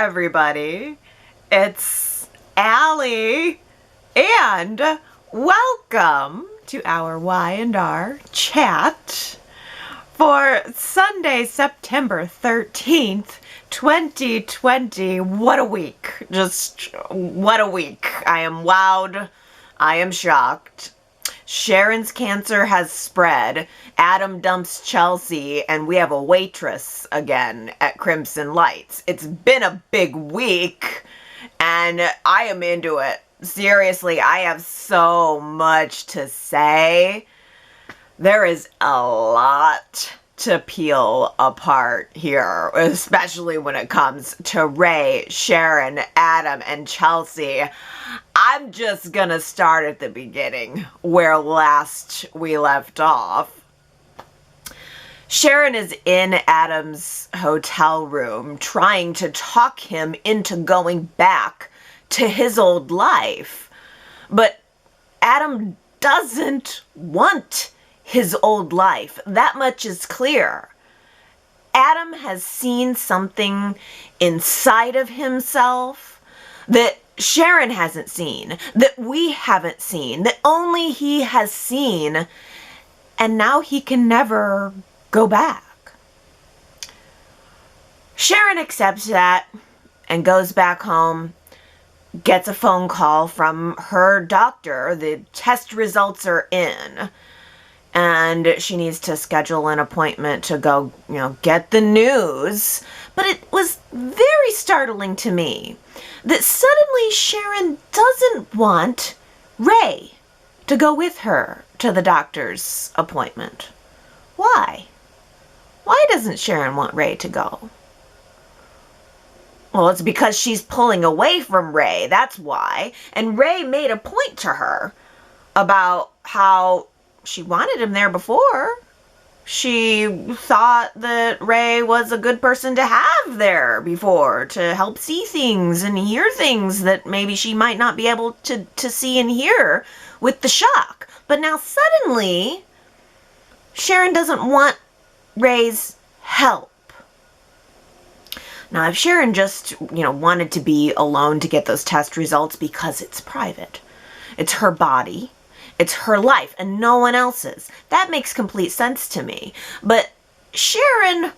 everybody. It's Allie, and welcome to our Y&R Chat for Sunday, September 13th, 2020. What a week. Just what a week. I am wowed. I am shocked. Sharon's cancer has spread. Adam dumps Chelsea, and we have a waitress again at Crimson Lights. It's been a big week, and I am into it. Seriously, I have so much to say. There is a lot to peel apart here, especially when it comes to Ray, Sharon, Adam, and Chelsea. I'm just gonna start at the beginning, where last we left off. Sharon is in Adam's hotel room trying to talk him into going back to his old life. But Adam doesn't want his old life. That much is clear. Adam has seen something inside of himself that Sharon hasn't seen, that we haven't seen, that only he has seen, and now he can never go back. Sharon accepts that and goes back home, gets a phone call from her doctor. The test results are in, and she needs to schedule an appointment to go, get the news. But it was very startling to me that suddenly Sharon doesn't want Ray to go with her to the doctor's appointment. Why? Why doesn't Sharon want Ray to go? Well, it's because she's pulling away from Ray, that's why. And Ray made a point to her about how she wanted him there before. She thought that Ray was a good person to have there before, to help see things and hear things that maybe she might not be able to see and hear with the shock. But now suddenly, Sharon doesn't want Ray's help. Now, if Sharon just, wanted to be alone to get those test results because it's private, it's her body, it's her life and no one else's, that makes complete sense to me. But Sharon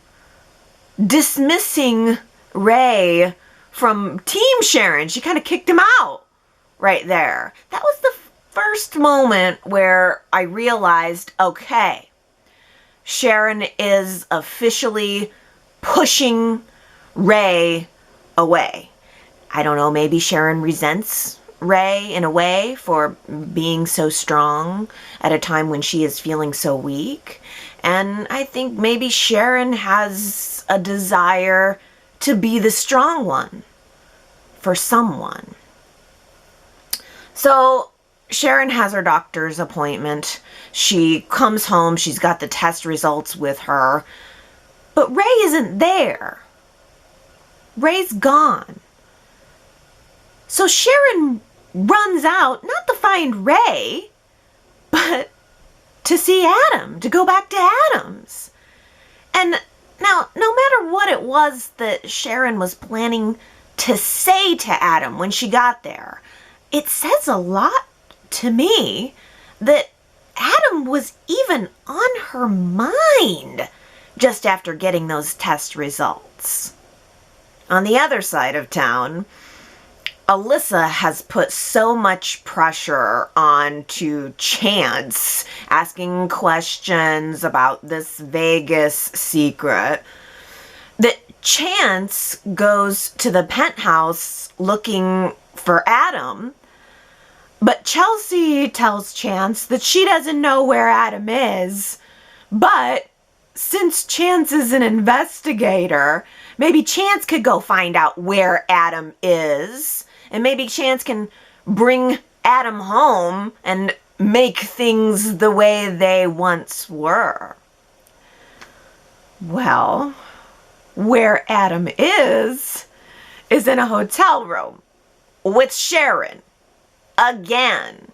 dismissing Ray from Team Sharon, she kind of kicked him out right there. That was the first moment where I realized, okay, Sharon is officially pushing Ray away. I don't know, maybe Sharon resents Ray in a way for being so strong at a time when she is feeling so weak. And I think maybe Sharon has a desire to be the strong one for someone. So Sharon has her doctor's appointment. She comes home. She's got the test results with her. But Ray isn't there. Ray's gone. So Sharon runs out, not to find Ray, but to see Adam, to go back to Adam's. And now, no matter what it was that Sharon was planning to say to Adam when she got there, it says a lot to me that Adam was even on her mind just after getting those test results. On the other side of town, Alyssa has put so much pressure on to Chance, asking questions about this Vegas secret, that Chance goes to the penthouse looking for Adam, but Chelsea tells Chance that she doesn't know where Adam is, but since Chance is an investigator, maybe Chance could go find out where Adam is, and maybe Chance can bring Adam home and make things the way they once were. Well, where Adam is in a hotel room with Sharon. Again.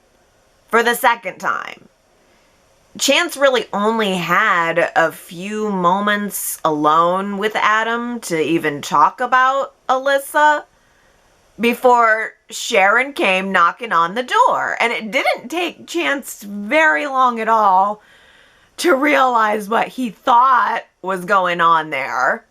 For the second time. Chance really only had a few moments alone with Adam to even talk about Alyssa before Sharon came knocking on the door. And it didn't take Chance very long at all to realize what he thought was going on there.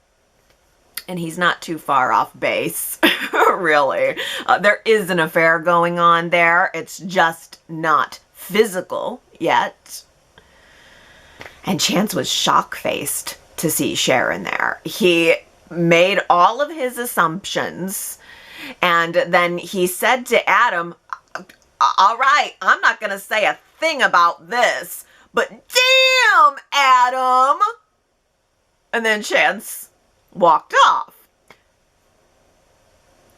And he's not too far off base, really. There is an affair going on there. It's just not physical yet. And Chance was shock-faced to see Sharon there. He made all of his assumptions, and then he said to Adam, all right, I'm not going to say a thing about this, but damn, Adam! And then Chance walked off.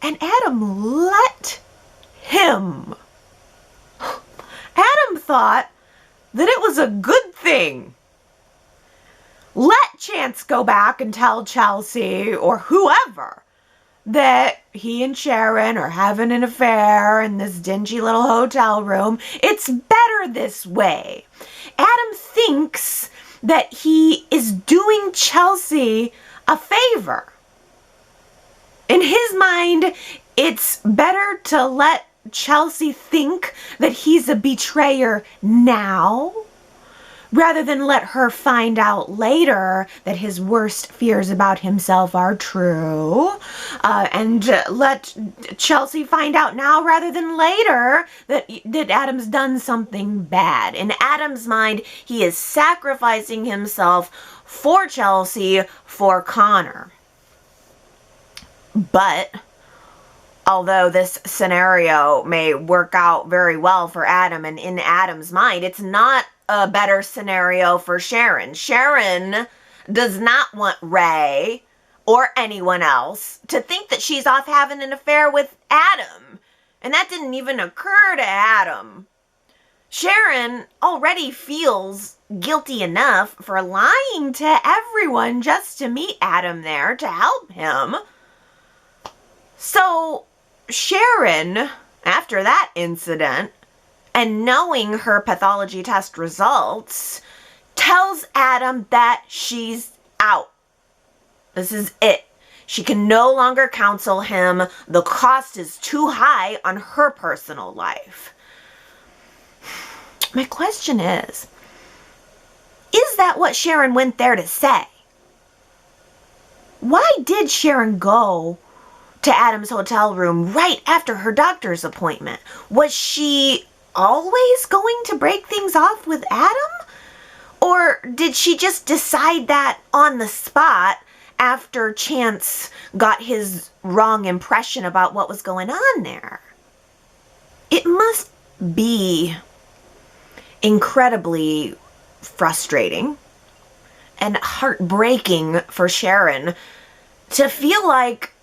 And Adam let him. Adam thought that it was a good thing. Let Chance go back and tell Chelsea or whoever that he and Sharon are having an affair in this dingy little hotel room. It's better this way. Adam thinks that he is doing Chelsea a favor. In his mind, it's better to let Chelsea think that he's a betrayer now, rather than let her find out later that his worst fears about himself are true, and let Chelsea find out now rather than later that Adam's done something bad. In Adam's mind, he is sacrificing himself for Chelsea, for Connor. But although this scenario may work out very well for Adam, and in Adam's mind, it's not a better scenario for Sharon. Sharon does not want Ray or anyone else to think that she's off having an affair with Adam. And that didn't even occur to Adam. Sharon already feels guilty enough for lying to everyone just to meet Adam there to help him. So Sharon, after that incident, and knowing her pathology test results, tells Adam that she's out. This is it. She can no longer counsel him. The cost is too high on her personal life. My question is that what Sharon went there to say? Why did Sharon go to Adam's hotel room right after her doctor's appointment? Was she always going to break things off with Adam? Or did she just decide that on the spot after Chance got his wrong impression about what was going on there? It must be incredibly frustrating and heartbreaking for Sharon to feel like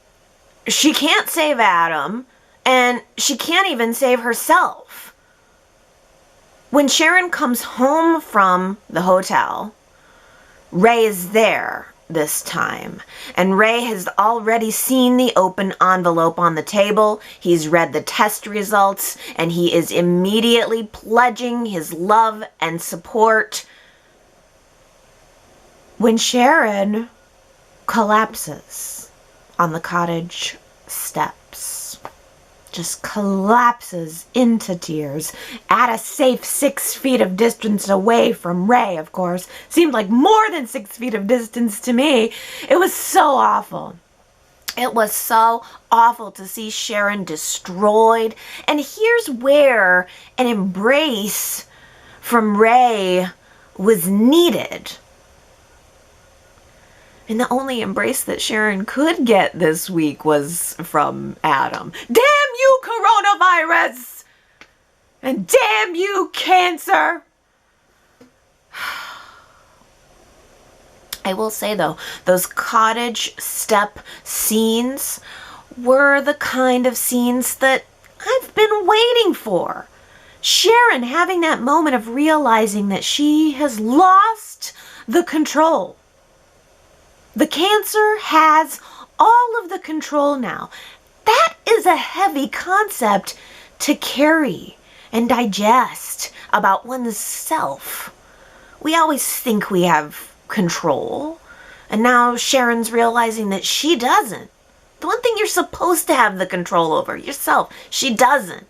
she can't save Adam and she can't even save herself. When Sharon comes home from the hotel, Ray is there this time, and Ray has already seen the open envelope on the table. He's read the test results, and he is immediately pledging his love and support when Sharon collapses on the cottage steps. Just collapses into tears at a safe 6 feet of distance away from Ray, of course. Seemed like more than 6 feet of distance to me. It was so awful. It was so awful to see Sharon destroyed. And here's where an embrace from Ray was needed. And the only embrace that Sharon could get this week was from Adam. Damn you, coronavirus! And damn you, cancer! I will say, though, those cottage step scenes were the kind of scenes that I've been waiting for. Sharon having that moment of realizing that she has lost the control. The cancer has all of the control now. That is a heavy concept to carry and digest about one's self. We always think we have control. And now Sharon's realizing that she doesn't. The one thing you're supposed to have the control over, yourself, she doesn't.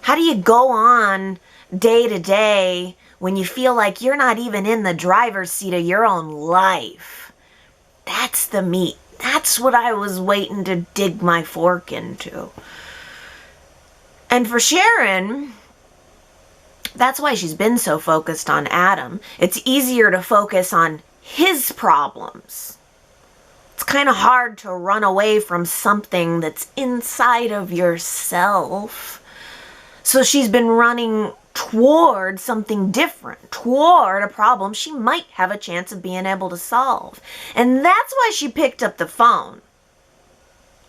How do you go on day to day when you feel like you're not even in the driver's seat of your own life? That's the meat. That's what I was waiting to dig my fork into. And for Sharon, that's why she's been so focused on Adam. It's easier to focus on his problems. It's kind of hard to run away from something that's inside of yourself. So she's been running toward something different, toward a problem she might have a chance of being able to solve. And that's why she picked up the phone.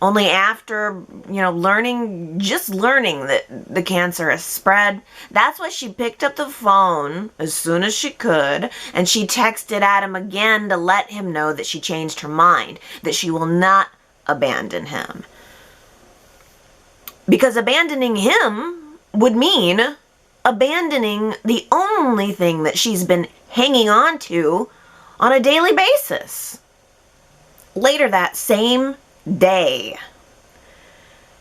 Only after, learning that the cancer has spread. That's why she picked up the phone as soon as she could, and she texted Adam again to let him know that she changed her mind, that she will not abandon him. Because abandoning him would mean abandoning the only thing that she's been hanging on to on a daily basis. Later that same day,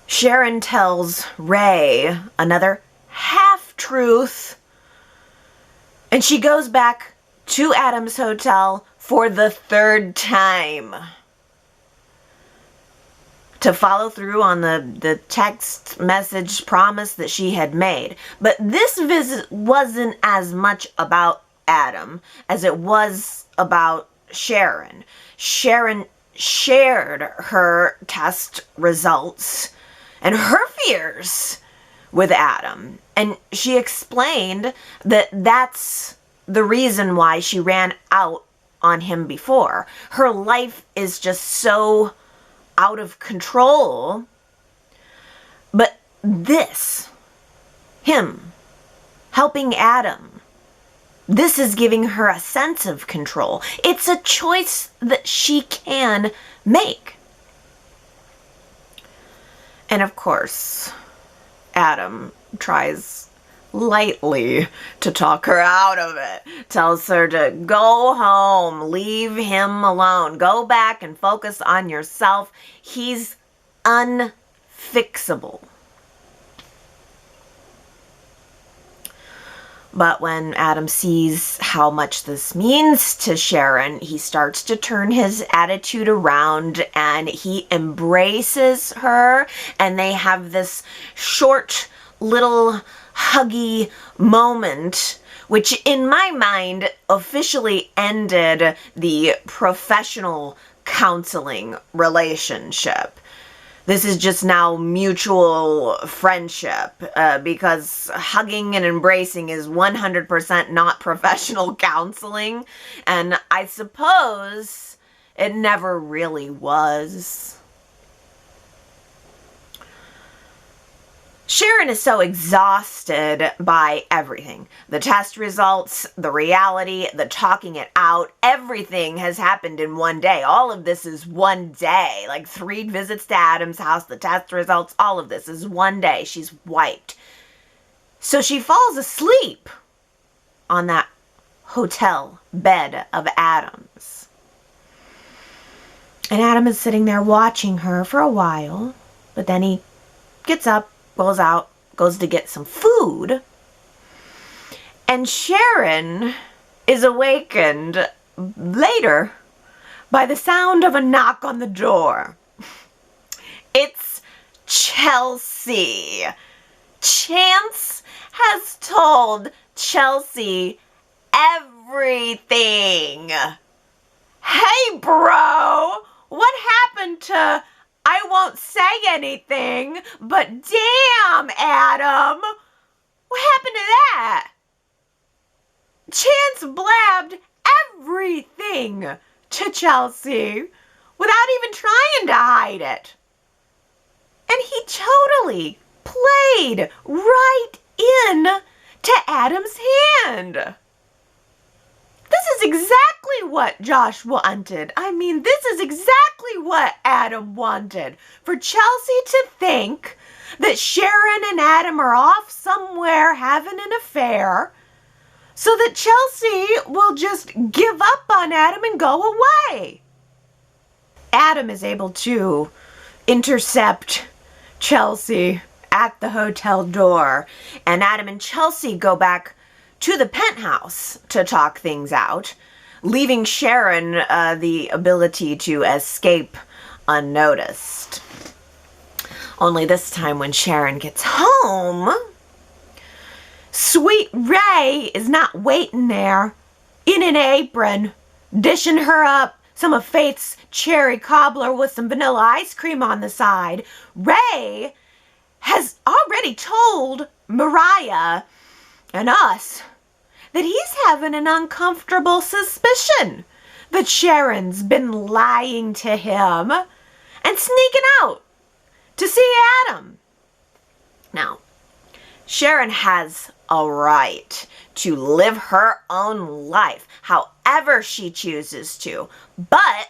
Sharon tells Ray another half-truth, and she goes back to Adam's hotel for the third time to follow through on the text message promise that she had made. But this visit wasn't as much about Adam as it was about Sharon. Sharon shared her test results and her fears with Adam. And she explained that that's the reason why she ran out on him before. Her life is just so out of control. But this, him helping Adam, this is giving her a sense of control. It's a choice that she can make. And of course, Adam tries lightly to talk her out of it. Tells her to go home, leave him alone, go back and focus on yourself. He's unfixable. But when Adam sees how much this means to Sharon, he starts to turn his attitude around and he embraces her, and they have this short little huggy moment, which in my mind officially ended the professional counseling relationship. This is just now mutual friendship, because hugging and embracing is 100% not professional counseling, and I suppose it never really was. Sharon is so exhausted by everything. The test results, the reality, the talking it out, everything has happened in one day. All of this is one day. Like 3 visits to Adam's house, the test results, all of this is one day. She's wiped. So she falls asleep on that hotel bed of Adam's. And Adam is sitting there watching her for a while, but then he gets up, goes out, goes to get some food, and Sharon is awakened later by the sound of a knock on the door. It's Chelsea. Chance has told Chelsea everything. Hey, bro, what happened to I won't say anything, but damn, Adam, what happened to that? Chance blabbed everything to Chelsea without even trying to hide it. And he totally played right in to Adam's hand. This is exactly what Josh wanted. I mean, this is exactly what Adam wanted. For Chelsea to think that Sharon and Adam are off somewhere having an affair, so that Chelsea will just give up on Adam and go away. Adam is able to intercept Chelsea at the hotel door, and Adam and Chelsea go back to the penthouse to talk things out, leaving Sharon the ability to escape unnoticed. Only this time when Sharon gets home, sweet Ray is not waiting there in an apron, dishing her up some of Faith's cherry cobbler with some vanilla ice cream on the side. Ray has already told Mariah and us that he's having an uncomfortable suspicion that Sharon's been lying to him and sneaking out to see Adam. Now, Sharon has a right to live her own life however she chooses to, but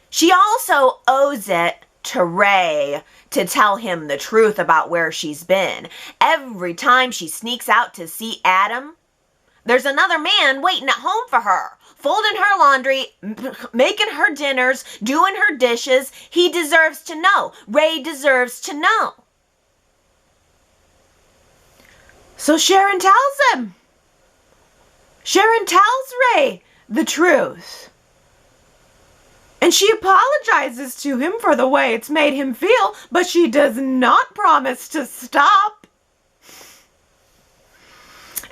she also owes it to Ray to tell him the truth about where she's been. Every time she sneaks out to see Adam, there's another man waiting at home for her, folding her laundry, making her dinners, doing her dishes. He deserves to know. Ray deserves to know. So Sharon tells him. Sharon tells Ray the truth. And she apologizes to him for the way it's made him feel, but she does not promise to stop.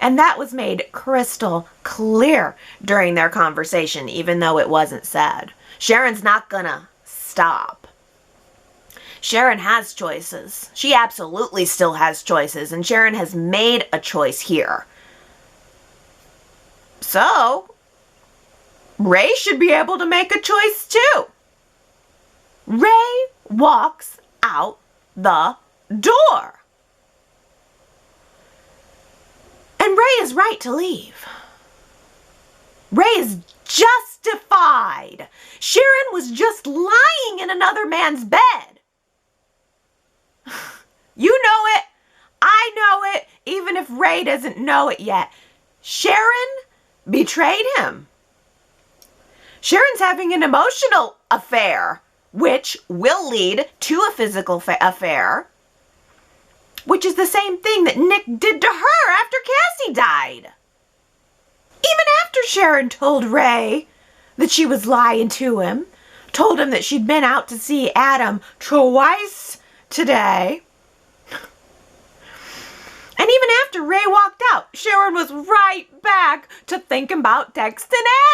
And that was made crystal clear during their conversation, even though it wasn't said. Sharon's not gonna stop. Sharon has choices. She absolutely still has choices, and Sharon has made a choice here. So, Ray should be able to make a choice too. Ray walks out the door. And Ray is right to leave. Ray is justified. Sharon was just lying in another man's bed. You know it. I know it, even if Ray doesn't know it yet. Sharon betrayed him. Sharon's having an emotional affair, which will lead to a physical affair, which is the same thing that Nick did to her after Cassie died. Even after Sharon told Ray that she was lying to him, told him that she'd been out to see Adam twice today, and even after Ray walked out, Sharon was right back to thinking about texting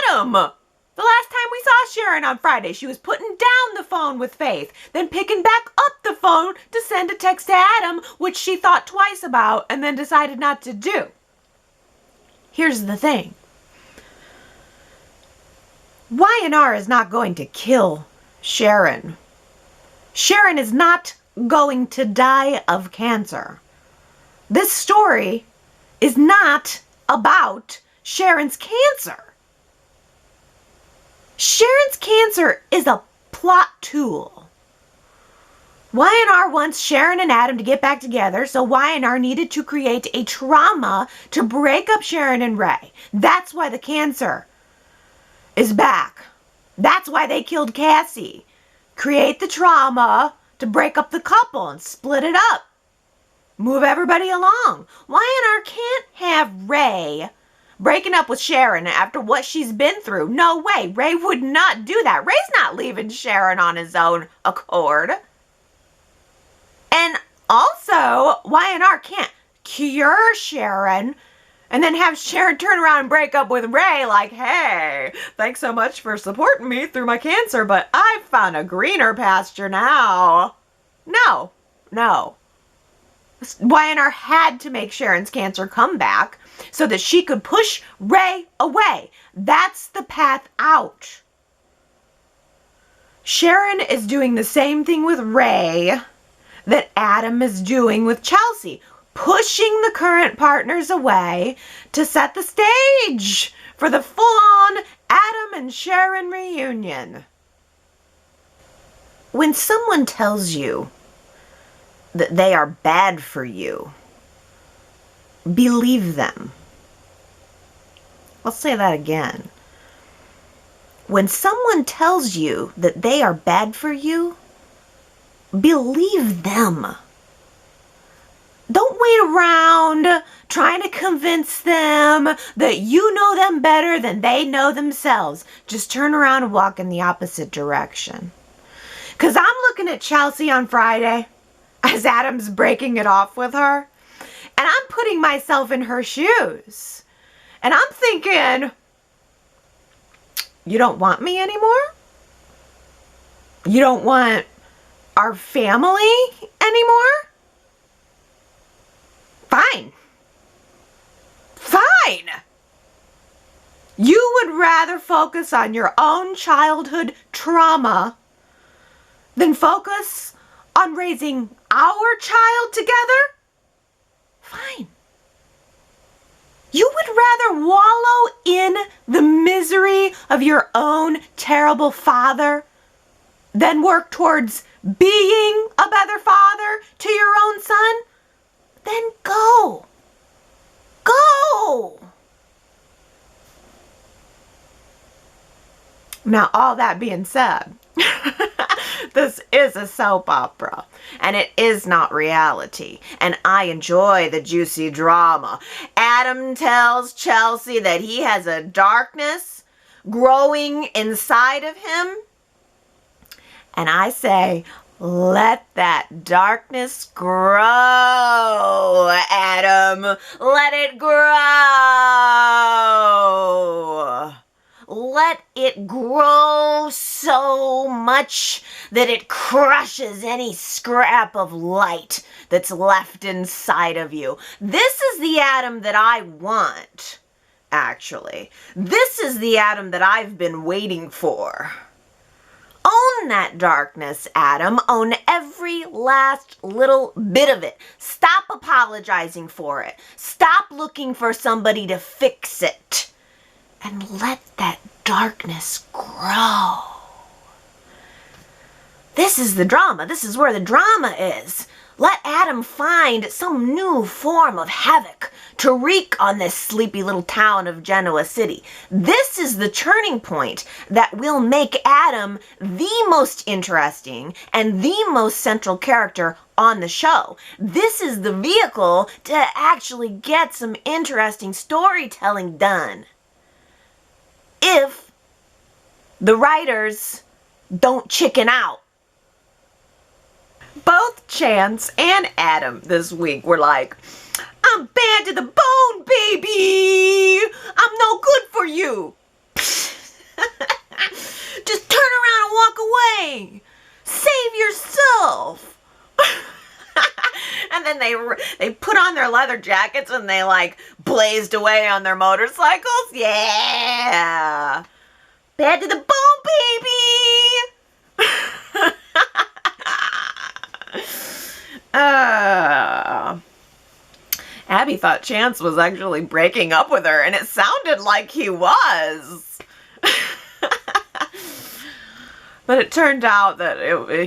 Adam. The last time we saw Sharon on Friday, she was putting down the phone with Faith, then picking back up the phone to send a text to Adam, which she thought twice about and then decided not to do. Here's the thing. Y&R is not going to kill Sharon. Sharon is not going to die of cancer. This story is not about Sharon's cancer. Sharon's cancer is a plot tool. Y&R wants Sharon and Adam to get back together, so Y&R needed to create a trauma to break up Sharon and Ray. That's why the cancer is back. That's why they killed Cassie. Create the trauma to break up the couple and split it up. Move everybody along. Y&R can't have Ray breaking up with Sharon after what she's been through. No way. Ray would not do that. Ray's not leaving Sharon on his own accord. And also, Y&R can't cure Sharon and then have Sharon turn around and break up with Ray like, hey, thanks so much for supporting me through my cancer, but I've found a greener pasture now. No. Y&R had to make Sharon's cancer come back so that she could push Ray away. That's the path out. Sharon is doing the same thing with Ray that Adam is doing with Chelsea, pushing the current partners away to set the stage for the full-on Adam and Sharon reunion. When someone tells you that they are bad for you, believe them. I'll say that again. When someone tells you that they are bad for you, believe them. Don't wait around trying to convince them that you know them better than they know themselves. Just turn around and walk in the opposite direction. Because I'm looking at Chelsea on Friday as Adam's breaking it off with her, and I'm putting myself in her shoes. And I'm thinking, you don't want me anymore? You don't want our family anymore? Fine. Fine. You would rather focus on your own childhood trauma than focus on raising our child together? Fine. You would rather wallow in the misery of your own terrible father than work towards being a better father to your own son? Then go. Go. Now, all that being said, this is a soap opera, and it is not reality, and I enjoy the juicy drama. Adam tells Chelsea that he has a darkness growing inside of him, and I say, let that darkness grow, Adam. Let it grow. Let it grow so much that it crushes any scrap of light that's left inside of you. This is the Adam that I want, actually. This is the Adam that I've been waiting for. Own that darkness, Adam. Own every last little bit of it. Stop apologizing for it. Stop looking for somebody to fix it. And let that darkness grow. This is the drama. This is where the drama is. Let Adam find some new form of havoc to wreak on this sleepy little town of Genoa City. This is the turning point that will make Adam the most interesting and the most central character on the show. This is the vehicle to actually get some interesting storytelling done. If the writers don't chicken out. Both Chance and Adam this week were like, I'm bad to the bone, baby. I'm no good for you. Just turn around and walk away. Save yourself. And then they put on their leather jackets and they like blazed away on their motorcycles. Yeah. Bad to the bone, baby. Abby thought Chance was actually breaking up with her, and it sounded like he was. But it turned out that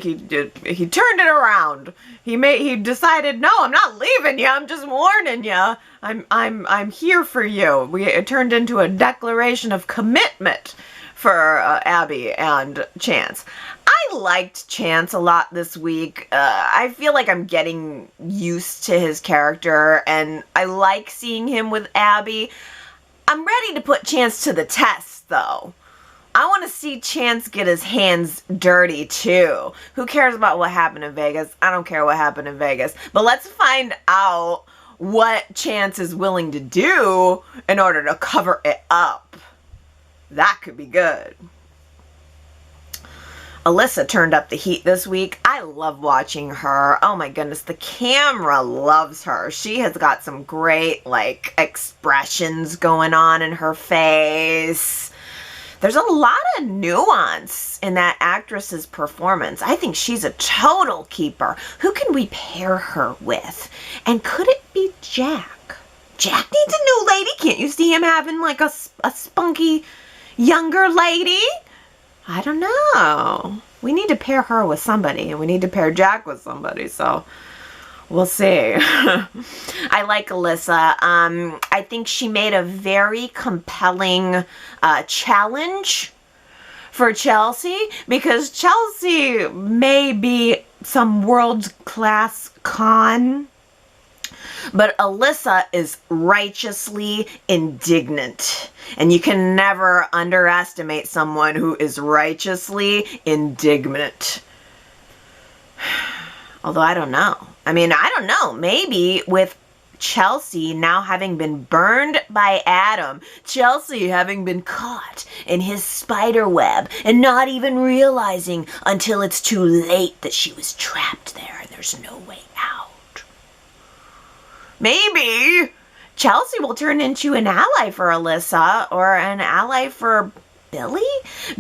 he turned it around. He decided, no, I'm not leaving you. I'm just warning you. I'm here for you. It turned into a declaration of commitment for Abby and Chance. I liked Chance a lot this week. I feel like I'm getting used to his character, and I like seeing him with Abby. I'm ready to put Chance to the test, though. I want to see Chance get his hands dirty, too. Who cares about what happened in Vegas? I don't care what happened in Vegas. But let's find out what Chance is willing to do in order to cover it up. That could be good. Alyssa turned up the heat this week. I love watching her. Oh my goodness, the camera loves her. She has got some great, like, expressions going on in her face. There's a lot of nuance in that actress's performance. I think she's a total keeper. Who can we pair her with? And could it be Jack? Jack needs a new lady. Can't you see him having like a spunky younger lady? I don't know. We need to pair her with somebody, and we need to pair Jack with somebody. So We'll see. I like Alyssa. I think she made a very compelling challenge for Chelsea, because Chelsea may be some world-class con, but Alyssa is righteously indignant. And you can never underestimate someone who is righteously indignant. Although I don't know. I don't know. Maybe with Chelsea now having been burned by Adam, Chelsea having been caught in his spider web and not even realizing until it's too late that she was trapped there and there's no way out. Maybe Chelsea will turn into an ally for Alyssa or an ally for Billy?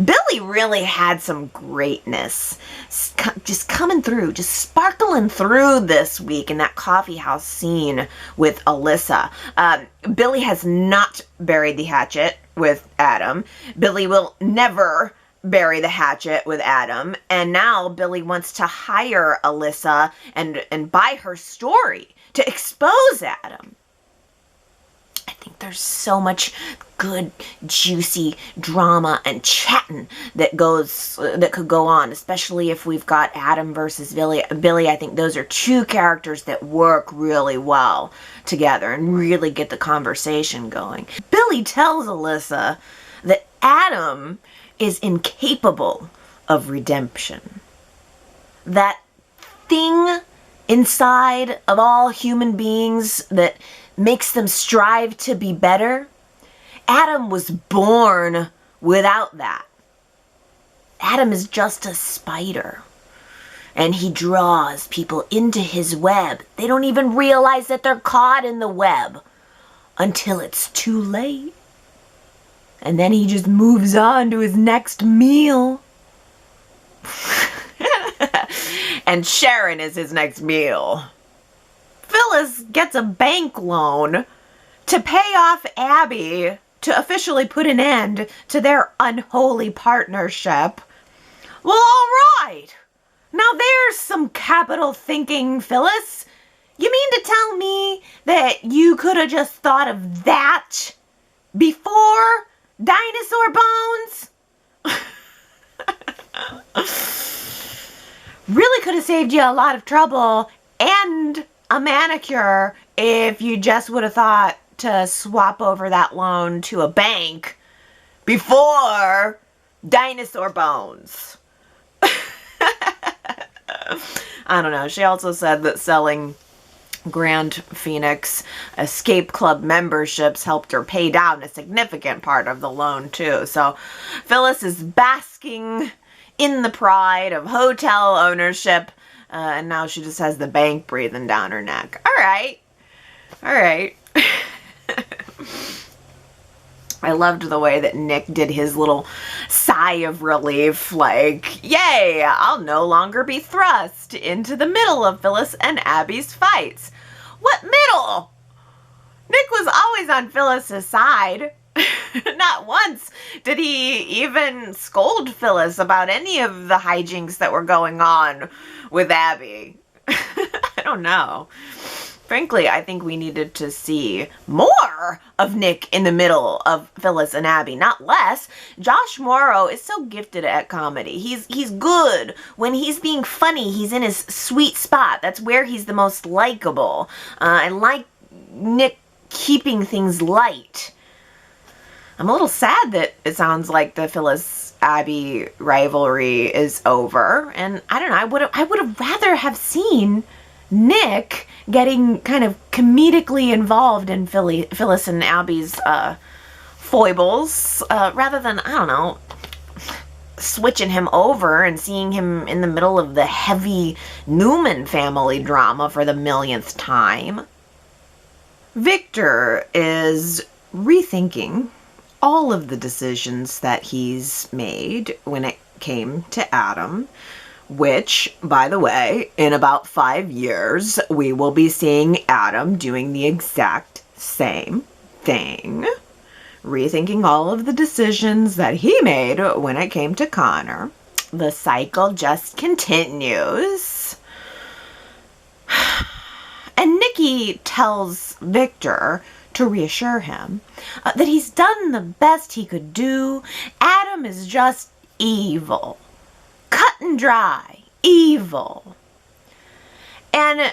Billy really had some greatness just coming through, just sparkling through this week in that coffee house scene with Alyssa. Billy has not buried the hatchet with Adam. Billy will never bury the hatchet with Adam. And now Billy wants to hire Alyssa and buy her story to expose Adam. I think there's so much good, juicy drama and chatting that could go on, especially if we've got Adam versus Billy. I think those are two characters that work really well together and really get the conversation going. Billy tells Alyssa that Adam is incapable of redemption. That thing inside of all human beings that makes them strive to be better, Adam was born without that. Adam is just a spider, and he draws people into his web. They don't even realize that they're caught in the web until it's too late. And then he just moves on to his next meal. And Sharon is his next meal. Phyllis gets a bank loan to pay off Abby to officially put an end to their unholy partnership. Well, all right. Now there's some capital thinking, Phyllis. You mean to tell me that you could have just thought of that before dinosaur bones? Really could have saved you a lot of trouble and a manicure if you just would have thought to swap over that loan to a bank before dinosaur bones. I don't know. She also said that selling Grand Phoenix Escape Club memberships helped her pay down a significant part of the loan too. So Phyllis is basking in the pride of hotel ownership, and now she just has the bank breathing down her neck. All right. I loved the way that Nick did his little sigh of relief, like, yay, I'll no longer be thrust into the middle of Phyllis and Abby's fights. What middle? Nick was always on Phyllis's side. Not once did he even scold Phyllis about any of the hijinks that were going on with Abby. I don't know. Frankly, I think we needed to see more of Nick in the middle of Phyllis and Abby, not less. Josh Morrow is so gifted at comedy. He's good. When he's being funny, he's in his sweet spot. That's where he's the most likable. I like Nick keeping things light. I'm a little sad that it sounds like the Phyllis-Abby rivalry is over. And I don't know, I would have rather have seen Nick getting kind of comedically involved in Phyllis and Abby's foibles, rather than, I don't know, switching him over and seeing him in the middle of the heavy Newman family drama for the millionth time. Victor is rethinking all of the decisions that he's made when it came to Adam, which, by the way, in about 5 years, we will be seeing Adam doing the exact same thing. Rethinking all of the decisions that he made when it came to Connor. The cycle just continues. And Nikki tells Victor to reassure him that he's done the best he could do. Adam is just evil. Cut and dry. Evil. And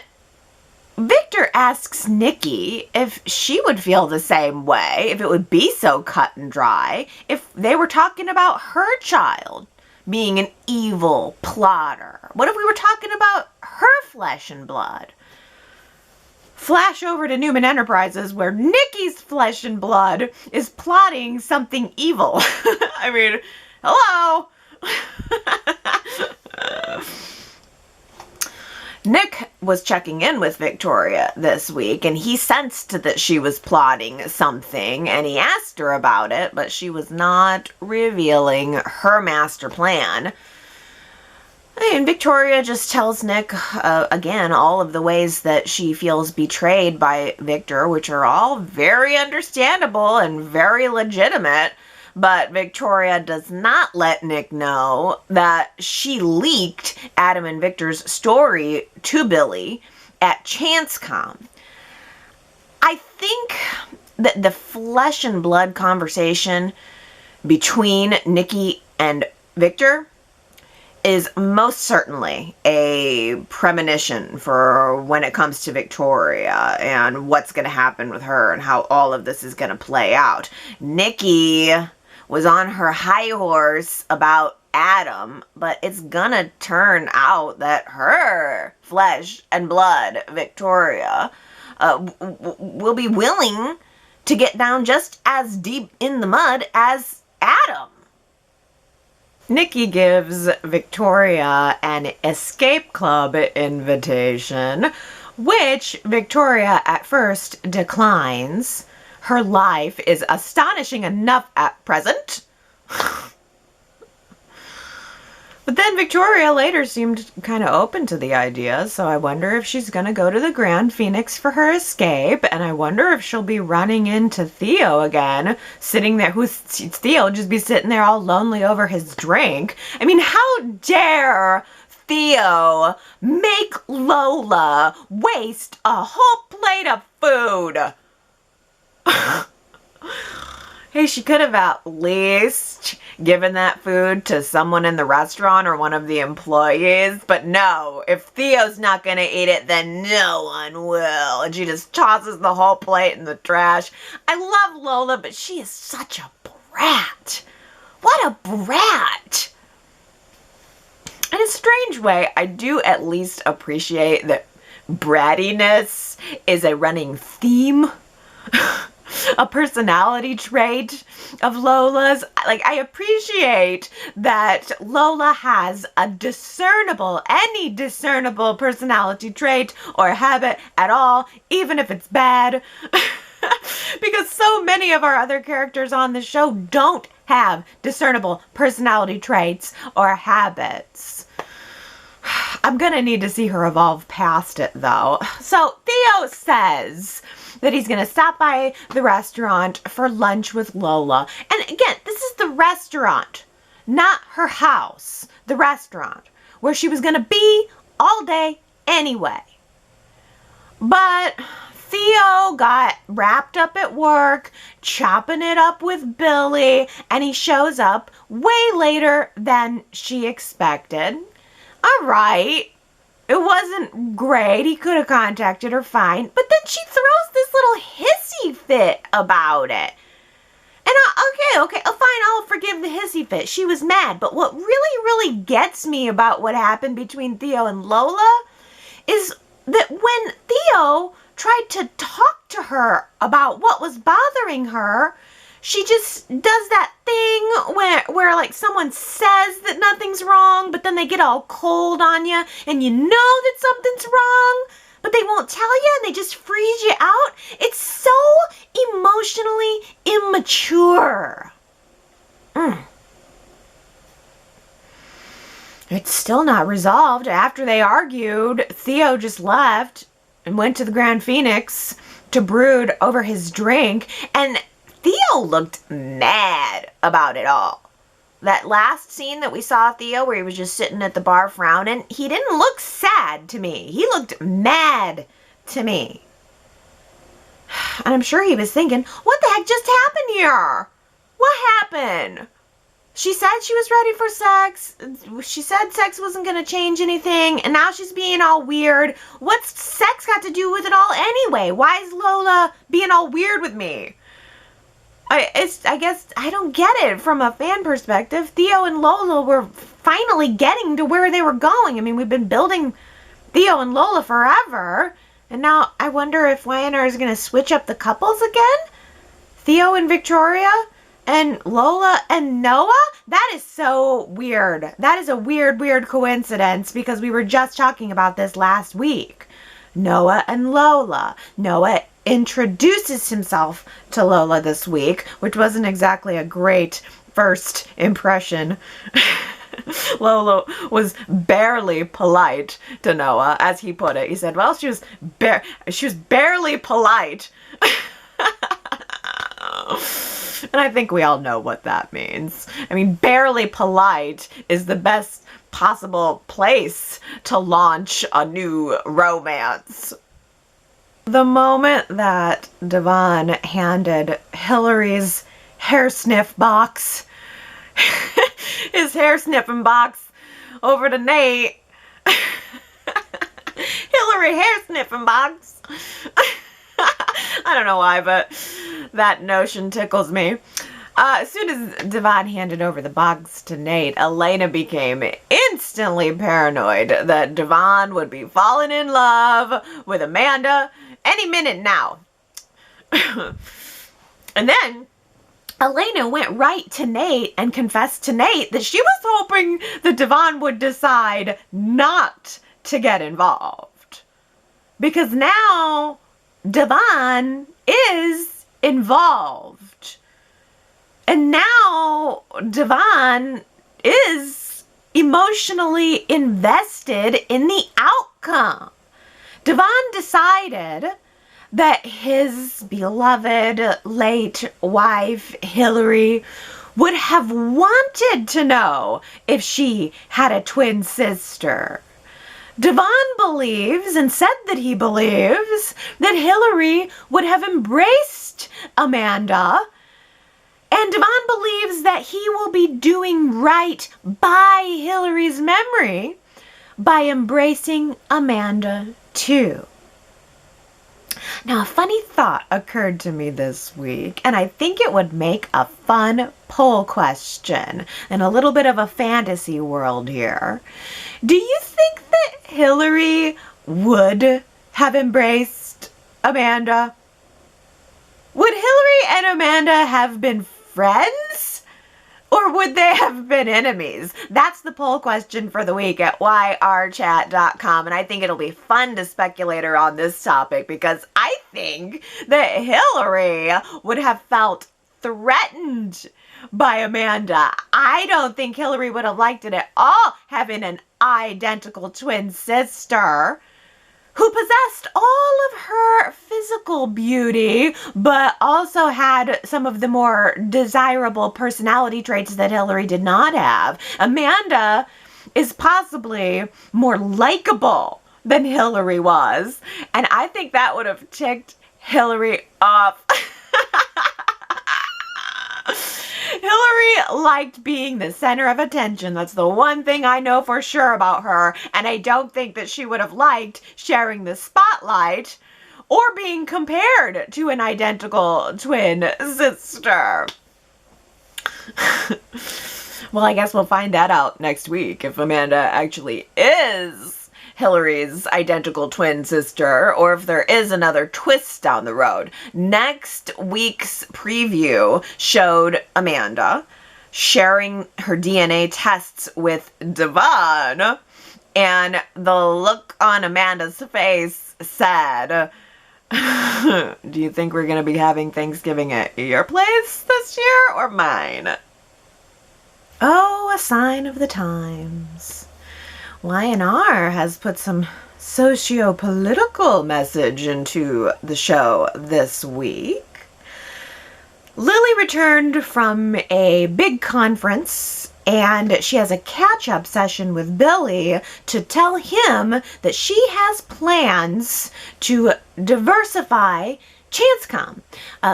Victor asks Nikki if she would feel the same way, if it would be so cut and dry, if they were talking about her child being an evil plotter. What if we were talking about her flesh and blood? Flash over to Newman Enterprises, where Nikki's flesh and blood is plotting something evil. I mean, hello? Nick was checking in with Victoria this week, and he sensed that she was plotting something, and he asked her about it, but she was not revealing her master plan. And Victoria just tells Nick, again, all of the ways that she feels betrayed by Victor, which are all very understandable and very legitimate. But Victoria does not let Nick know that she leaked Adam and Victor's story to Billy at ChanceCom. I think that the flesh and blood conversation between Nikki and Victor is most certainly a premonition for when it comes to Victoria and what's going to happen with her and how all of this is going to play out. Nikki was on her high horse about Adam, but it's gonna turn out that her flesh and blood, Victoria, will be willing to get down just as deep in the mud as Adam. Nikki gives Victoria an escape club invitation, which Victoria at first declines. Her life is astonishing enough at present. But then Victoria later seemed kind of open to the idea, so I wonder if she's going to go to the Grand Phoenix for her escape, and I wonder if she'll be running into Theo again, sitting there. Theo just be sitting there all lonely over his drink. I mean, how dare Theo make Lola waste a whole plate of food? Hey, she could have at least given that food to someone in the restaurant or one of the employees. But no, if Theo's not going to eat it, then no one will. And she just tosses the whole plate in the trash. I love Lola, but she is such a brat. What a brat. In a strange way, I do at least appreciate that brattiness is a running theme. A personality trait of Lola's. Like, I appreciate that Lola has any discernible personality trait or habit at all, even if it's bad. Because so many of our other characters on the show don't have discernible personality traits or habits. I'm gonna need to see her evolve past it, though. So Theo says that he's going to stop by the restaurant for lunch with Lola. And again, this is the restaurant, not her house. The restaurant, where she was going to be all day anyway. But Theo got wrapped up at work, chopping it up with Billy, and he shows up way later than she expected. All right. It wasn't great. He could have contacted her fine. But then she throws this little hissy fit about it. And okay, fine, I'll forgive the hissy fit. She was mad. But what really gets me about what happened between Theo and Lola is that when Theo tried to talk to her about what was bothering her, she just does that thing where like someone says that nothing's wrong, but then they get all cold on you and you know that something's wrong, but they won't tell you and they just freeze you out. It's so emotionally immature. It's still not resolved. After they argued, Theo just left and went to the Grand Phoenix to brood over his drink, and Theo looked mad about it all. That last scene that we saw Theo where he was just sitting at the bar frowning, he didn't look sad to me. He looked mad to me. And I'm sure he was thinking, what the heck just happened here? What happened? She said she was ready for sex. She said sex wasn't going to change anything. And now she's being all weird. What's sex got to do with it all anyway? Why is Lola being all weird with me? I guess I don't get it from a fan perspective. Theo and Lola were finally getting to where they were going. I mean, we've been building Theo and Lola forever. And now I wonder if Y&R is going to switch up the couples again? Theo and Victoria? And Lola and Noah? That is so weird. That is a weird, weird coincidence because we were just talking about this last week. Noah and Lola. Noah introduces himself to Lola this week, which wasn't exactly a great first impression. Lola was barely polite to Noah, as he put it. He said, well, she was barely polite. And I think we all know what that means. I mean, barely polite is the best possible place to launch a new romance. The moment that Devon handed Hilary's hair sniff box, his hair sniffing box, over to Nate, Hilary hair sniffing box. I don't know why, but that notion tickles me. As soon as Devon handed over the box to Nate, Elena became instantly paranoid that Devon would be falling in love with Amanda any minute now. And then Elena went right to Nate and confessed to Nate that she was hoping that Devon would decide not to get involved. Because now Devon is involved. And now Devon is emotionally invested in the outcome. Devon decided that his beloved late wife, Hilary, would have wanted to know if she had a twin sister. Devon believes, and said that he believes, that Hilary would have embraced Amanda, and Devon believes that he will be doing right by Hilary's memory by embracing Amanda too. Now, a funny thought occurred to me this week, and I think it would make a fun poll question and a little bit of a fantasy world here. Do you think that Hilary would have embraced Amanda? Would Hilary and Amanda have been friends? Or would they have been enemies? That's the poll question for the week at yrchat.com. And I think it'll be fun to speculate on this topic because I think that Hilary would have felt threatened by Amanda. I don't think Hilary would have liked it at all having an identical twin sister who possessed all of her physical beauty, but also had some of the more desirable personality traits that Hilary did not have. Amanda is possibly more likable than Hilary was, and I think that would have ticked Hilary off. Hilary liked being the center of attention. That's the one thing I know for sure about her. And I don't think that she would have liked sharing the spotlight or being compared to an identical twin sister. Well, I guess we'll find that out next week if Amanda actually is Hilary's identical twin sister, or if there is another twist down the road. Next week's preview showed Amanda sharing her DNA tests with Devon, and the look on Amanda's face said, do you think we're going to be having Thanksgiving at your place this year or mine? Oh, a sign of the times. Y&R has put some socio-political message into the show this week. Lily returned from a big conference And she has a catch-up session with Billy to tell him that she has plans to diversify ChanceCom.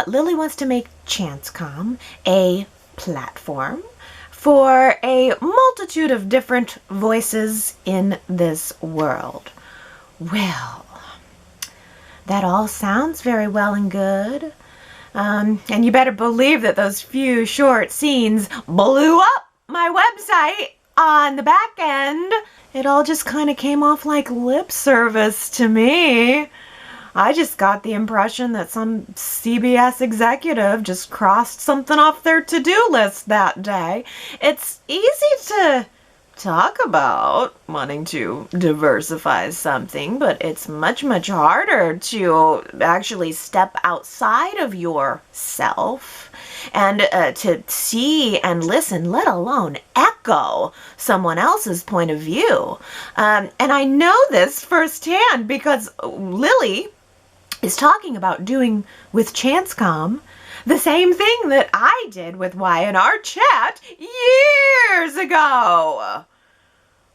Lily wants to make ChanceCom a platform for a multitude of different voices in this world. Well, that all sounds very well and good. And you better believe that those few short scenes blew up my website on the back end. It all just kind of came off like lip service to me. I just got the impression that some CBS executive just crossed something off their to-do list that day. It's easy to talk about wanting to diversify something, but it's much, much harder to actually step outside of yourself and to see and listen, let alone echo someone else's point of view. And I know this firsthand because Lily is talking about doing with ChanceCom the same thing that I did with Y&R Chat years ago.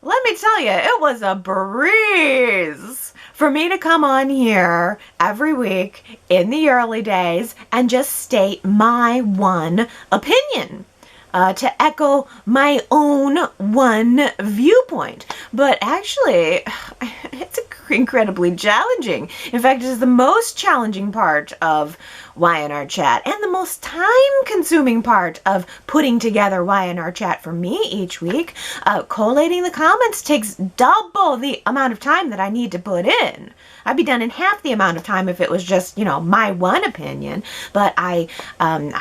Let me tell you, it was a breeze for me to come on here every week in the early days and just state my one opinion, to echo my own one viewpoint. But actually, it's incredibly challenging. In fact, it is the most challenging part of Y&R Chat and the most time-consuming part of putting together Y&R Chat for me each week. Collating the comments takes double the amount of time that I need to put in. I'd be done in half the amount of time if it was just, my one opinion. But I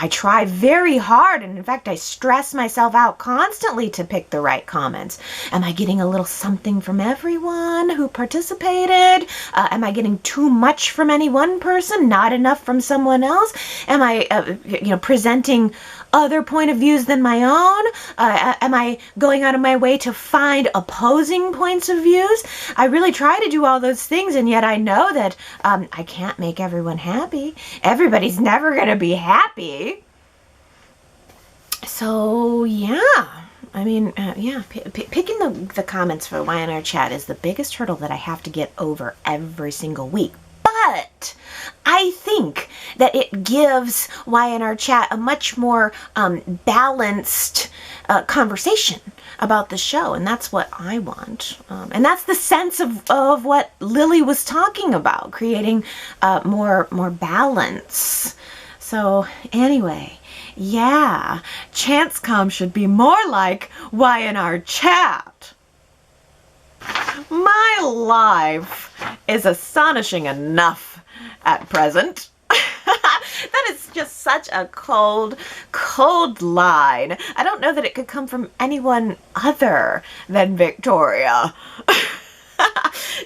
try very hard, and in fact, I stress myself out constantly to pick the right comments. Am I getting a little something from everyone who participated? Am I getting too much from any one person, not enough from someone else? Am I, presenting other point of views than my own? Am I going out of my way to find opposing points of views? I really try to do all those things, and yet I know that I can't make everyone happy. Everybody's never going to be happy. So, yeah. I mean, picking the comments for Y&R Chat is the biggest hurdle that I have to get over every single week. But I think that it gives Y&R Chat a much more balanced conversation about the show, and that's what I want. And that's the sense of what Lily was talking about, creating more balance. So anyway, yeah, ChanceCom should be more like Y&R Chat. My life is astonishing enough at present. That is just such a cold line. I don't know that it could come from anyone other than Victoria.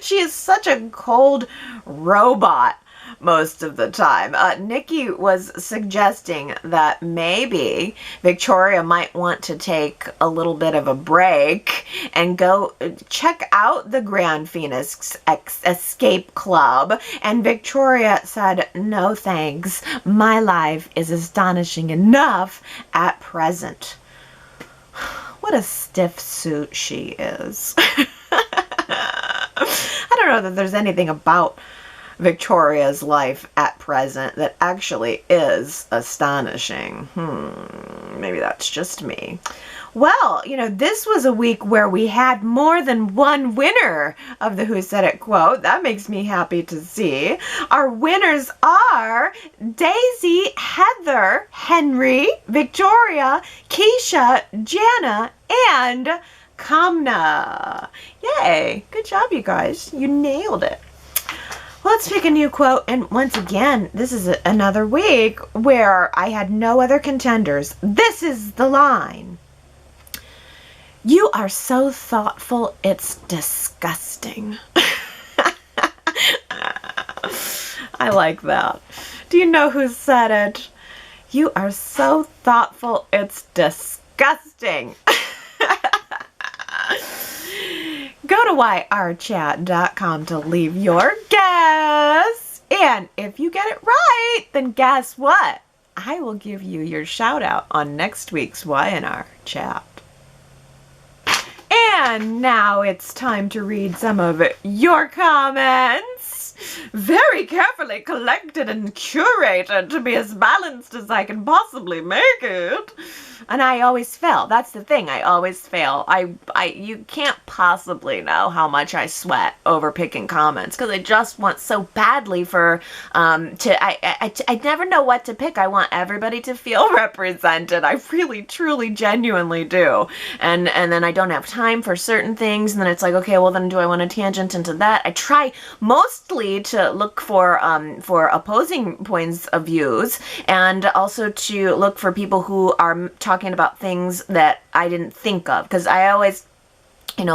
She is such a cold robot most of the time. Nikki was suggesting that maybe Victoria might want to take a little bit of a break and go check out the Grand Phoenix Escape Club. And Victoria said, no thanks. My life is astonishing enough at present. What a stiff suit she is. I don't know that there's anything about Victoria's life at present that actually is astonishing. Maybe that's just me. Well, this was a week where we had more than one winner of the Who Said It quote. That makes me happy to see. Our winners are Daisy, Heather, Henry, Victoria, Keisha, Jana, and Kamna. Yay! Good job, you guys. You nailed it. Let's pick a new quote, and once again, this is another week where I had no other contenders. This is the line. You are so thoughtful, it's disgusting. I like that. Do you know who said it? You are so thoughtful, it's disgusting. Go to yrchat.com to leave your guess. And if you get it right, then guess what? I will give you your shout out on next week's Y&R Chat. And now it's time to read some of your comments. Very carefully collected and curated to be as balanced as I can possibly make it. And I always fail. That's the thing. I always fail. You can't possibly know how much I sweat over picking comments because I just want so badly for I never know what to pick. I want everybody to feel represented. I really, truly, genuinely do. And then I don't have time for certain things. And then it's like, okay, well then do I want to tangent into that? I try mostly to look for opposing points of views and also to look for people who are talking about things that I didn't think of, because I always,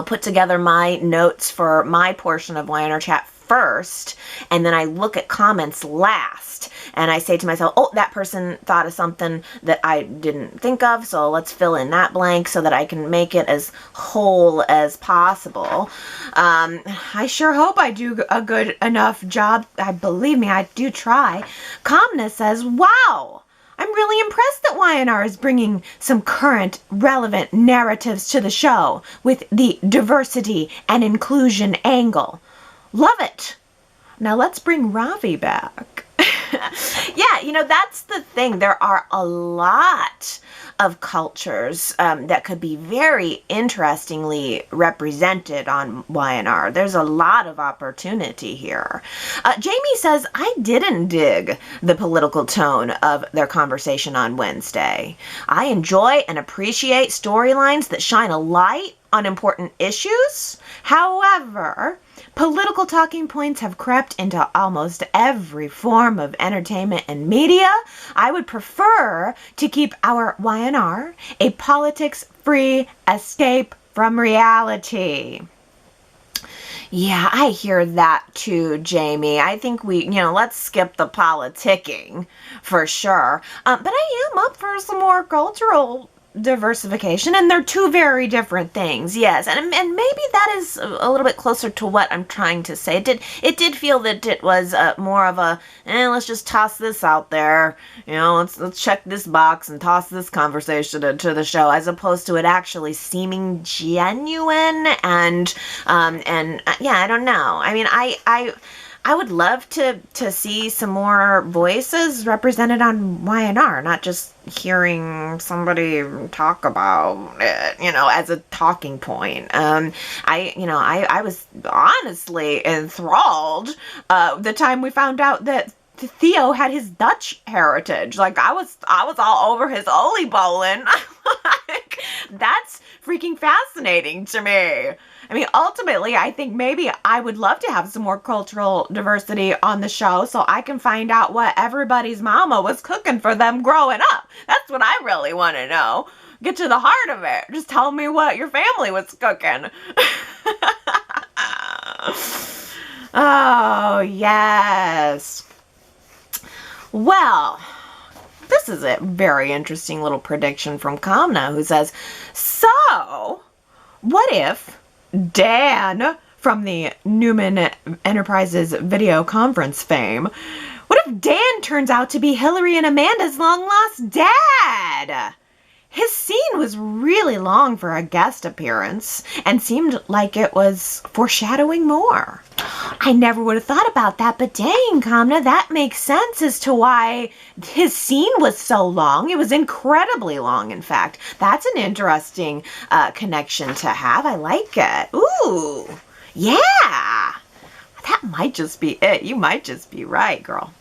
put together my notes for my portion of Y&R Chat first, and then I look at comments last, and I say to myself, oh, that person thought of something that I didn't think of, so let's fill in that blank so that I can make it as whole as possible. I sure hope I do a good enough job. Believe me, I do try. Calmness says, wow! I'm really impressed that Y&R is bringing some current, relevant narratives to the show with the diversity and inclusion angle. Love it. Now let's bring Ravi back. Yeah, that's the thing. There are a lot of cultures that could be very interestingly represented on Y&R. There's a lot of opportunity here. Jamie says, I didn't dig the political tone of their conversation on Wednesday. I enjoy and appreciate storylines that shine a light on important issues. However, political talking points have crept into almost every form of entertainment and media. I would prefer to keep our Y&R a politics-free escape from reality. Yeah, I hear that too, Jamie. I think let's skip the politicking for sure. But I am up for some more cultural diversification, and they're two very different things, yes, and maybe that is a little bit closer to what I'm trying to say. It did feel that it was more of a let's just toss this out there, let's check this box and toss this conversation into the show, as opposed to it actually seeming genuine and yeah, I don't know. I mean, I would love to see some more voices represented on Y&R, not just hearing somebody talk about it, as a talking point. I was honestly enthralled the time we found out that Theo had his Dutch heritage. Like, I was all over his oliebollen. Like, that's freaking fascinating to me. I mean, ultimately, I think maybe I would love to have some more cultural diversity on the show so I can find out what everybody's mama was cooking for them growing up. That's what I really want to know. Get to the heart of it. Just tell me what your family was cooking. Oh, yes. Well, this is a very interesting little prediction from Kamna, who says, so, what if Dan from the Newman Enterprises video conference fame, what if Dan turns out to be Hilary and Amanda's long-lost dad? His scene was really long for a guest appearance and seemed like it was foreshadowing more. I never would have thought about that, but dang, Kamna, that makes sense as to why his scene was so long. It was incredibly long, in fact. That's an interesting connection to have. I like it. Ooh, yeah. That might just be it. You might just be right, girl.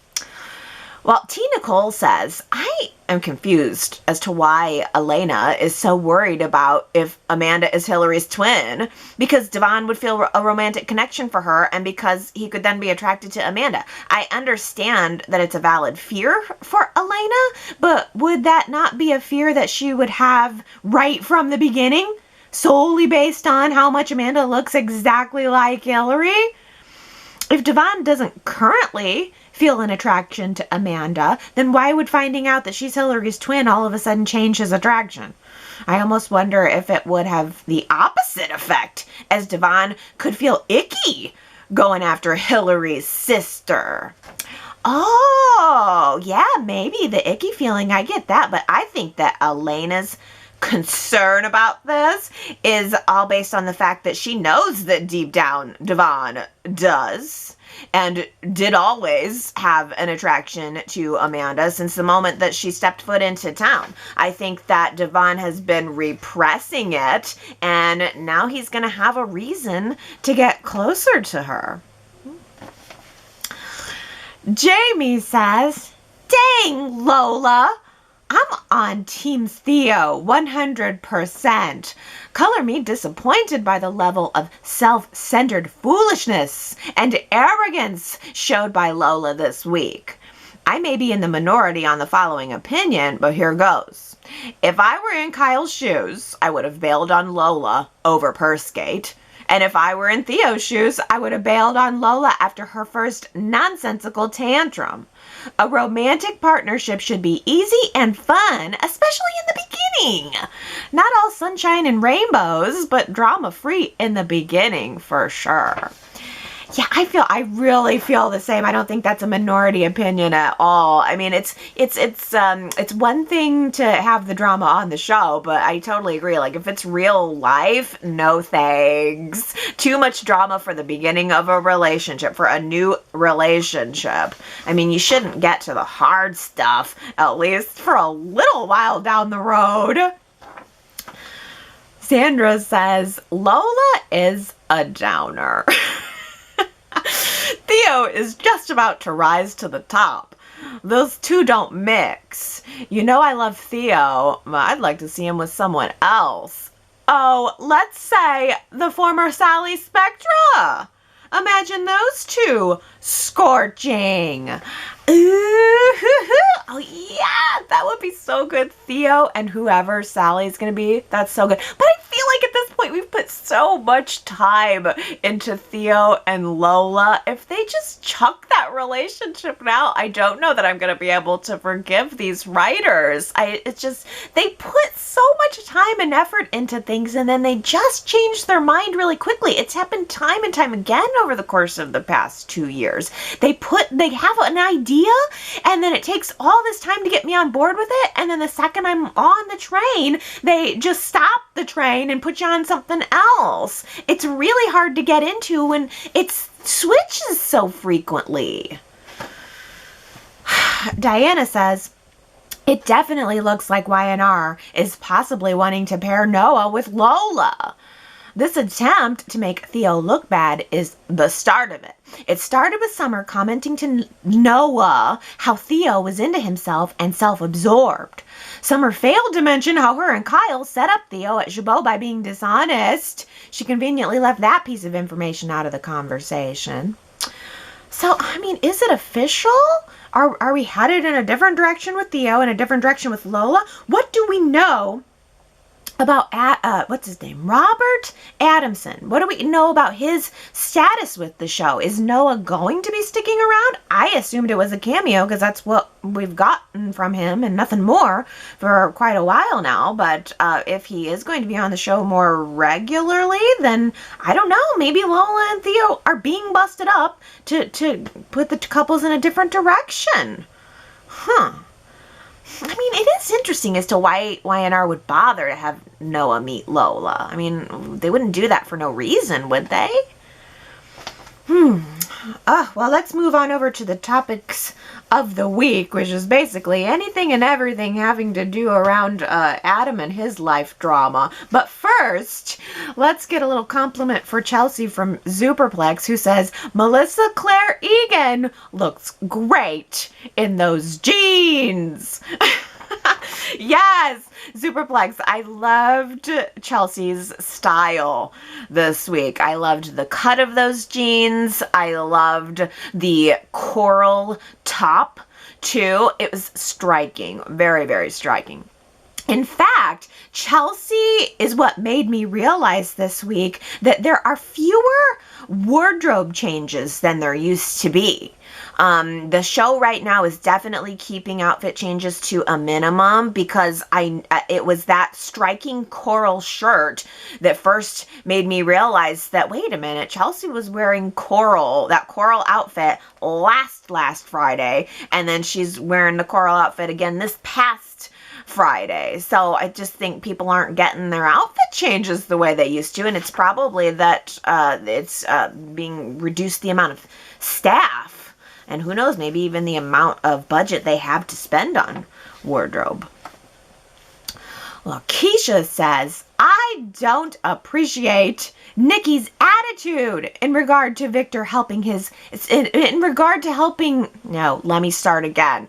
Well, T. Nicole says, I am confused as to why Elena is so worried about if Amanda is Hilary's twin, because Devon would feel a romantic connection for her and because he could then be attracted to Amanda. I understand that it's a valid fear for Elena, but would that not be a fear that she would have right from the beginning, solely based on how much Amanda looks exactly like Hilary? If Devon doesn't currently feel an attraction to Amanda, then why would finding out that she's Hilary's twin all of a sudden change his attraction? I almost wonder if it would have the opposite effect, as Devon could feel icky going after Hilary's sister. Oh, yeah, maybe the icky feeling, I get that, but I think that Elena's concern about this is all based on the fact that she knows that deep down Devon does and did always have an attraction to Amanda since the moment that she stepped foot into town. I think that Devon has been repressing it, and now he's going to have a reason to get closer to her. Jamie says, "Dang, Lola, I'm on Team Theo 100%. Color me disappointed by the level of self-centered foolishness and arrogance showed by Lola this week. I may be in the minority on the following opinion, but here goes. If I were in Kyle's shoes, I would have bailed on Lola over Perskate. And if I were in Theo's shoes, I would have bailed on Lola after her first nonsensical tantrum. A romantic partnership should be easy and fun, especially in the beginning. Not all sunshine and rainbows, but drama-free in the beginning for sure." Yeah, I really feel the same. I don't think that's a minority opinion at all. I mean, it's one thing to have the drama on the show, but I totally agree. Like, if it's real life, no thanks. Too much drama for the beginning of a relationship, for a new relationship. I mean, you shouldn't get to the hard stuff, at least for a little while down the road. Sandra says, "Lola is a downer." Theo is just about to rise to the top. Those two don't mix. You know I love Theo, but I'd like to see him with someone else. Oh, let's say the former Sally Spectra. Imagine those two scorching. Ooh, oh yeah, that would be so good. Theo and whoever Sally's gonna be, that's so good. But I feel like at this point we've put so much time into Theo and Lola. If they just chuck that relationship now, I don't know that I'm gonna be able to forgive these writers. It's just, they put so much time and effort into things and then they just change their mind really quickly. It's happened time and time again over the course of the past 2 years. They have an idea and then it takes all this time to get me on board with it, and then the second I'm on the train, they just stop the train and put you on something else. It's really hard to get into when it switches so frequently. Diana says, "It definitely looks like Y&R is possibly wanting to pair Noah with Lola. This attempt to make Theo look bad is the start of it. It started with Summer commenting to Noah how Theo was into himself and self-absorbed. Summer failed to mention how her and Kyle set up Theo at Jabot by being dishonest. She conveniently left that piece of information out of the conversation. So, I mean, is it official? Are we headed in a different direction with Theo and a different direction with Lola? What do we know about, what's his name? Robert Adamson. What do we know about his status with the show? Is Noah going to be sticking around? I assumed it was a cameo because that's what we've gotten from him and nothing more for quite a while now. But if he is going to be on the show more regularly, then I don't know. Maybe Lola and Theo are being busted up to put the couples in a different direction. Huh. I mean, it is interesting as to why Y&R would bother to have Noah meet Lola. I mean, they wouldn't do that for no reason, would they? Well, let's move on over to the topics of the week, which is basically anything and everything having to do around Adam and his life drama. But first, let's get a little compliment for Chelsea from Superplex, who says, "Melissa Claire Egan looks great in those jeans." Yes, Superplex. I loved Chelsea's style this week. I loved the cut of those jeans. I loved the coral top, too. It was striking. Very, very striking. In fact, Chelsea is what made me realize this week that there are fewer wardrobe changes than there used to be. The show right now is definitely keeping outfit changes to a minimum because it was that striking coral shirt that first made me realize that, wait a minute, Chelsea was wearing that coral outfit last Friday, and then she's wearing the coral outfit again this past Friday. So I just think people aren't getting their outfit changes the way they used to. And it's probably that it's being reduced the amount of staff. And who knows, maybe even the amount of budget they have to spend on wardrobe. Well, Keisha says, I don't appreciate Nikki's attitude in regard to Victor helping in regard to helping, no, let me start again.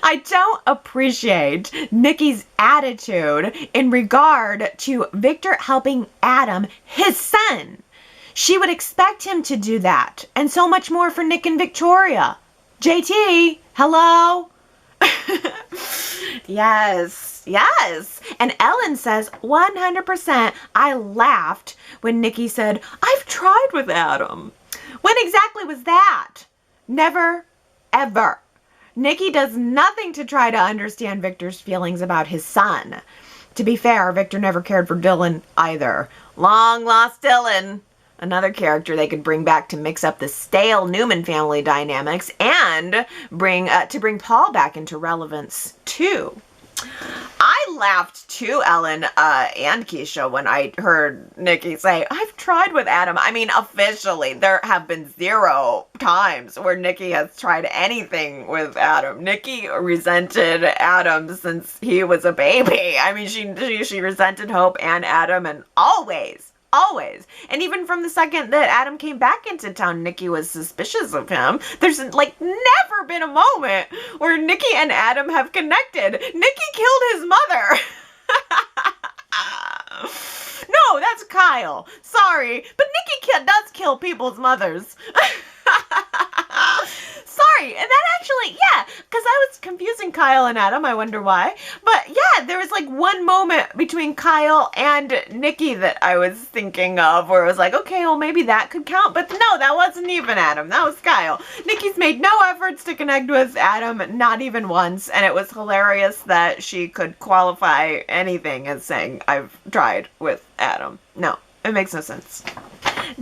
I don't appreciate Nikki's attitude in regard to Victor helping Adam, his son. She would expect him to do that, and so much more for Nick and Victoria. JT, hello? Yes. And Ellen says, 100%, I laughed when Nikki said, I've tried with Adam. When exactly was that? Never, ever. Nikki does nothing to try to understand Victor's feelings about his son. To be fair, Victor never cared for Dylan either. Long lost Dylan. Another character they could bring back to mix up the stale Newman family dynamics and bring Paul back into relevance too. I laughed too, Ellen and Keisha, when I heard Nikki say, I've tried with Adam. I mean, officially, there have been 0 times where Nikki has tried anything with Adam. Nikki resented Adam since he was a baby. I mean, she resented Hope and Adam, and always. And even from the second that Adam came back into town, Nikki was suspicious of him. There's like never been a moment where Nikki and Adam have connected. Nikki killed his mother. No, that's Kyle. Sorry, but Nikki does kill people's mothers. Sorry, and that actually, yeah, because I was confusing Kyle and Adam, I wonder why. But yeah, there was like one moment between Kyle and Nikki that I was thinking of where it was like, okay, well maybe that could count. But no, that wasn't even Adam, that was Kyle. Nikki's made no efforts to connect with Adam, not even once. And it was hilarious that she could qualify anything as saying, I've tried with Adam. No, it makes no sense.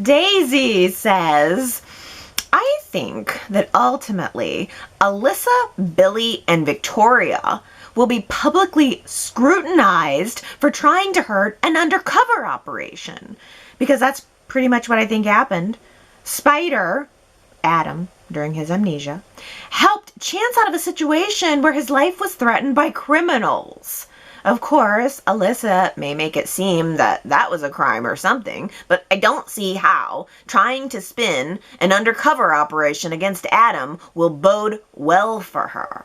Daisy says, I think that ultimately Alyssa, Billy, and Victoria will be publicly scrutinized for trying to hurt an undercover operation. Because that's pretty much what I think happened. Spider, Adam, during his amnesia, helped Chance out of a situation where his life was threatened by criminals. Of course, Alyssa may make it seem that that was a crime or something, but I don't see how trying to spin an undercover operation against Adam will bode well for her.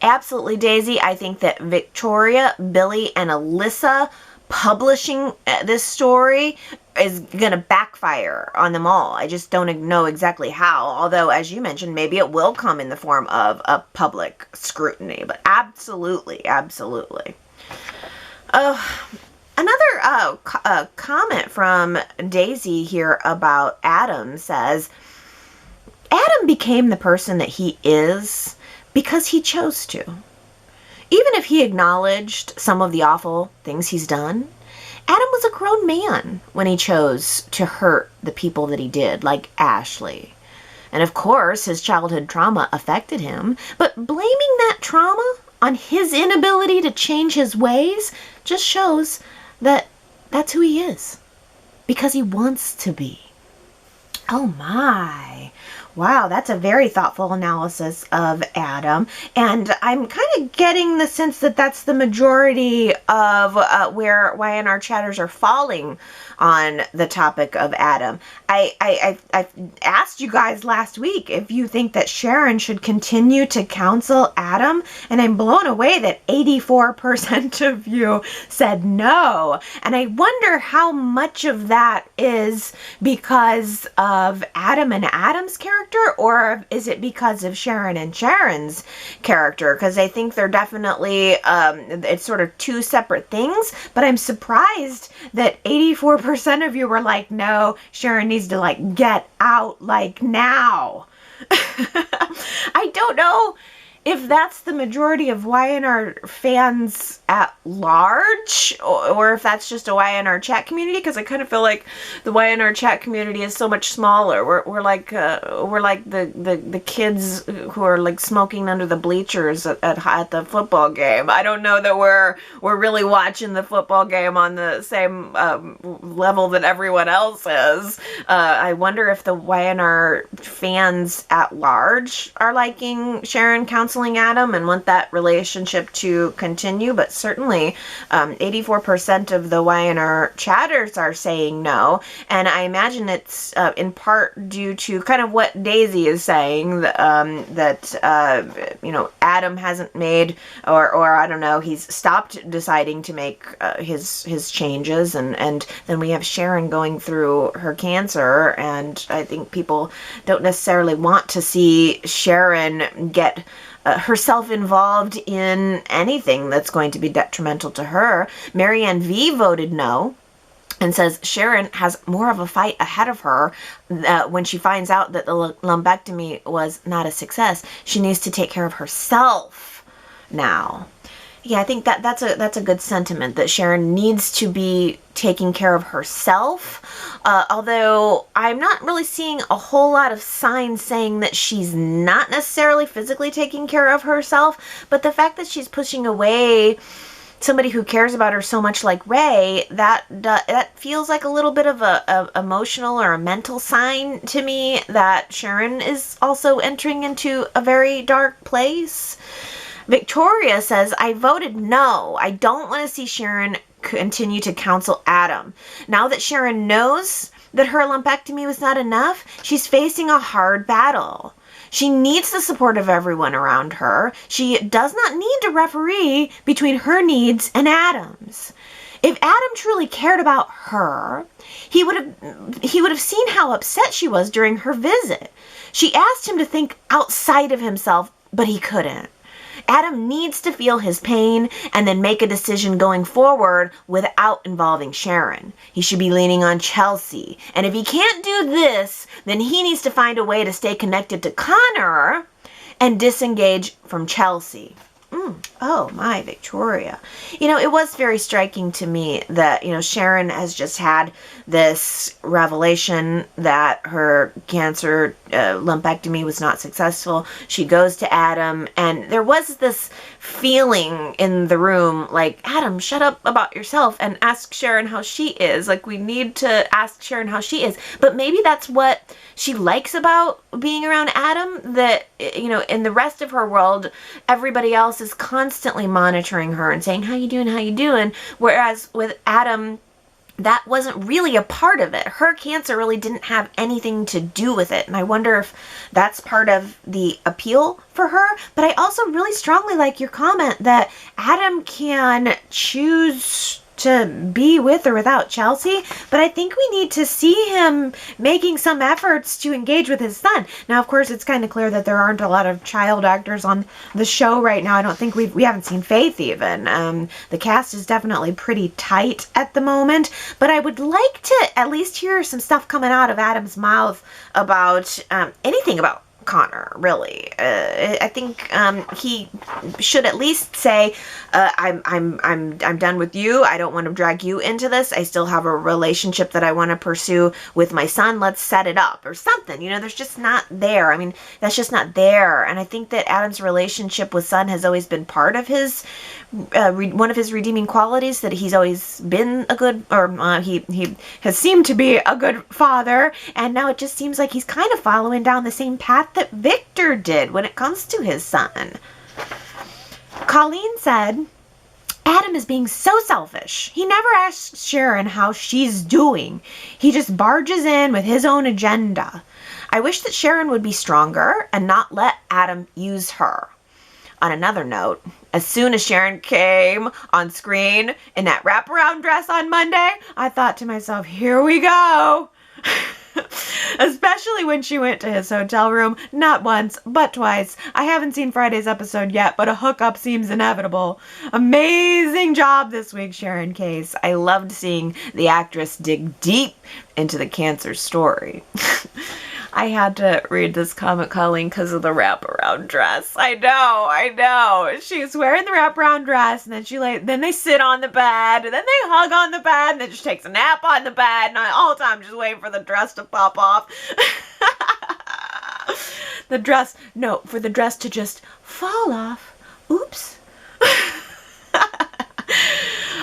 Absolutely, Daisy. I think that Victoria, Billy, and Alyssa publishing this story is going to backfire on them all. I just don't know exactly how, although, as you mentioned, maybe it will come in the form of a public scrutiny, but absolutely. Another comment from Daisy here about Adam says, Adam became the person that he is because he chose to. Even if he acknowledged some of the awful things he's done, Adam was a grown man when he chose to hurt the people that he did, like Ashley. And of course, his childhood trauma affected him, but blaming that trauma on his inability to change his ways just shows that that's who he is, because he wants to be. Oh my. Wow, that's a very thoughtful analysis of Adam, and I'm kind of getting the sense that that's the majority of where Y&R chatters are falling on the topic of Adam. I asked you guys last week if you think that Sharon should continue to counsel Adam, and I'm blown away that 84% of you said no. And I wonder how much of that is because of Adam and Adam's character, or is it because of Sharon and Sharon's character? Because I think they're definitely, it's sort of two separate things, but I'm surprised that 84% of you were like, no, Sharon needs to like get out like now. I don't know if that's the majority of Y&R fans at large, or if that's just a Y&R chat community, because I kind of feel like the Y&R chat community is so much smaller. We're like the kids who are like smoking under the bleachers at the football game. I don't know that we're really watching the football game on the same level that everyone else is. I wonder if the Y&R fans at large are liking Sharon counseling Adam and want that relationship to continue, but certainly 84% of the Y&R chatters are saying no, and I imagine it's in part due to kind of what Daisy is saying, that Adam hasn't made, or I don't know, he's stopped deciding to make his changes, and then we have Sharon going through her cancer, and I think people don't necessarily want to see Sharon get herself involved in anything that's going to be detrimental to her. Marianne V voted no and says Sharon has more of a fight ahead of her when she finds out that the lumpectomy was not a success. She needs to take care of herself now. Yeah, I think that's a good sentiment, that Sharon needs to be taking care of herself. Although I'm not really seeing a whole lot of signs saying that she's not necessarily physically taking care of herself. But the fact that she's pushing away somebody who cares about her so much like Ray, that feels like a little bit of a emotional or a mental sign to me that Sharon is also entering into a very dark place. Victoria says, I voted no. I don't want to see Sharon continue to counsel Adam. Now that Sharon knows that her lumpectomy was not enough, she's facing a hard battle. She needs the support of everyone around her. She does not need to referee between her needs and Adam's. If Adam truly cared about her, he would have seen how upset she was during her visit. She asked him to think outside of himself, but he couldn't. Adam needs to feel his pain and then make a decision going forward without involving Sharon. He should be leaning on Chelsea. And if he can't do this, then he needs to find a way to stay connected to Connor and disengage from Chelsea. Oh my, Victoria. It was very striking to me that, Sharon has just had this revelation that her cancer lumpectomy was not successful. She goes to Adam, and there was this feeling in the room like, Adam, shut up about yourself and ask Sharon how she is. Like, we need to ask Sharon how she is. But maybe that's what she likes about being around Adam, that, in the rest of her world, everybody else is constantly monitoring her and saying, how you doing? Whereas with Adam, that wasn't really a part of it. Her cancer really didn't have anything to do with it. And I wonder if that's part of the appeal for her. But I also really strongly like your comment that Adam can choose to be with or without Chelsea, but I think we need to see him making some efforts to engage with his son. Now, of course, it's kind of clear that there aren't a lot of child actors on the show right now. I don't think we haven't seen Faith even. The cast is definitely pretty tight at the moment, but I would like to at least hear some stuff coming out of Adam's mouth about anything about Connor, really. I think he should at least say, I'm done with you. I don't want to drag you into this. I still have a relationship that I want to pursue with my son. Let's set it up or something. There's just not there. I mean, that's just not there. And I think that Adam's relationship with son has always been part of his one of his redeeming qualities, that he's always been a good, or he has seemed to be a good father, and now it just seems like he's kind of following down the same path that Victor did when it comes to his son. Colleen said, Adam is being so selfish. He never asks Sharon how she's doing. He just barges in with his own agenda. I wish that Sharon would be stronger and not let Adam use her. On another note, as soon as Sharon came on screen in that wraparound dress on Monday, I thought to myself, here we go. Especially when she went to his hotel room, not once, but twice. I haven't seen Friday's episode yet, but a hookup seems inevitable. Amazing job this week, Sharon Case. I loved seeing the actress dig deep into the cancer story. I had to read this comic, Colleen, because of the wraparound dress. I know. She's wearing the wraparound dress, and then then they sit on the bed, and then they hug on the bed, and then she takes a nap on the bed, and I all the time just waiting for the dress to pop off. For the dress to just fall off. Oops.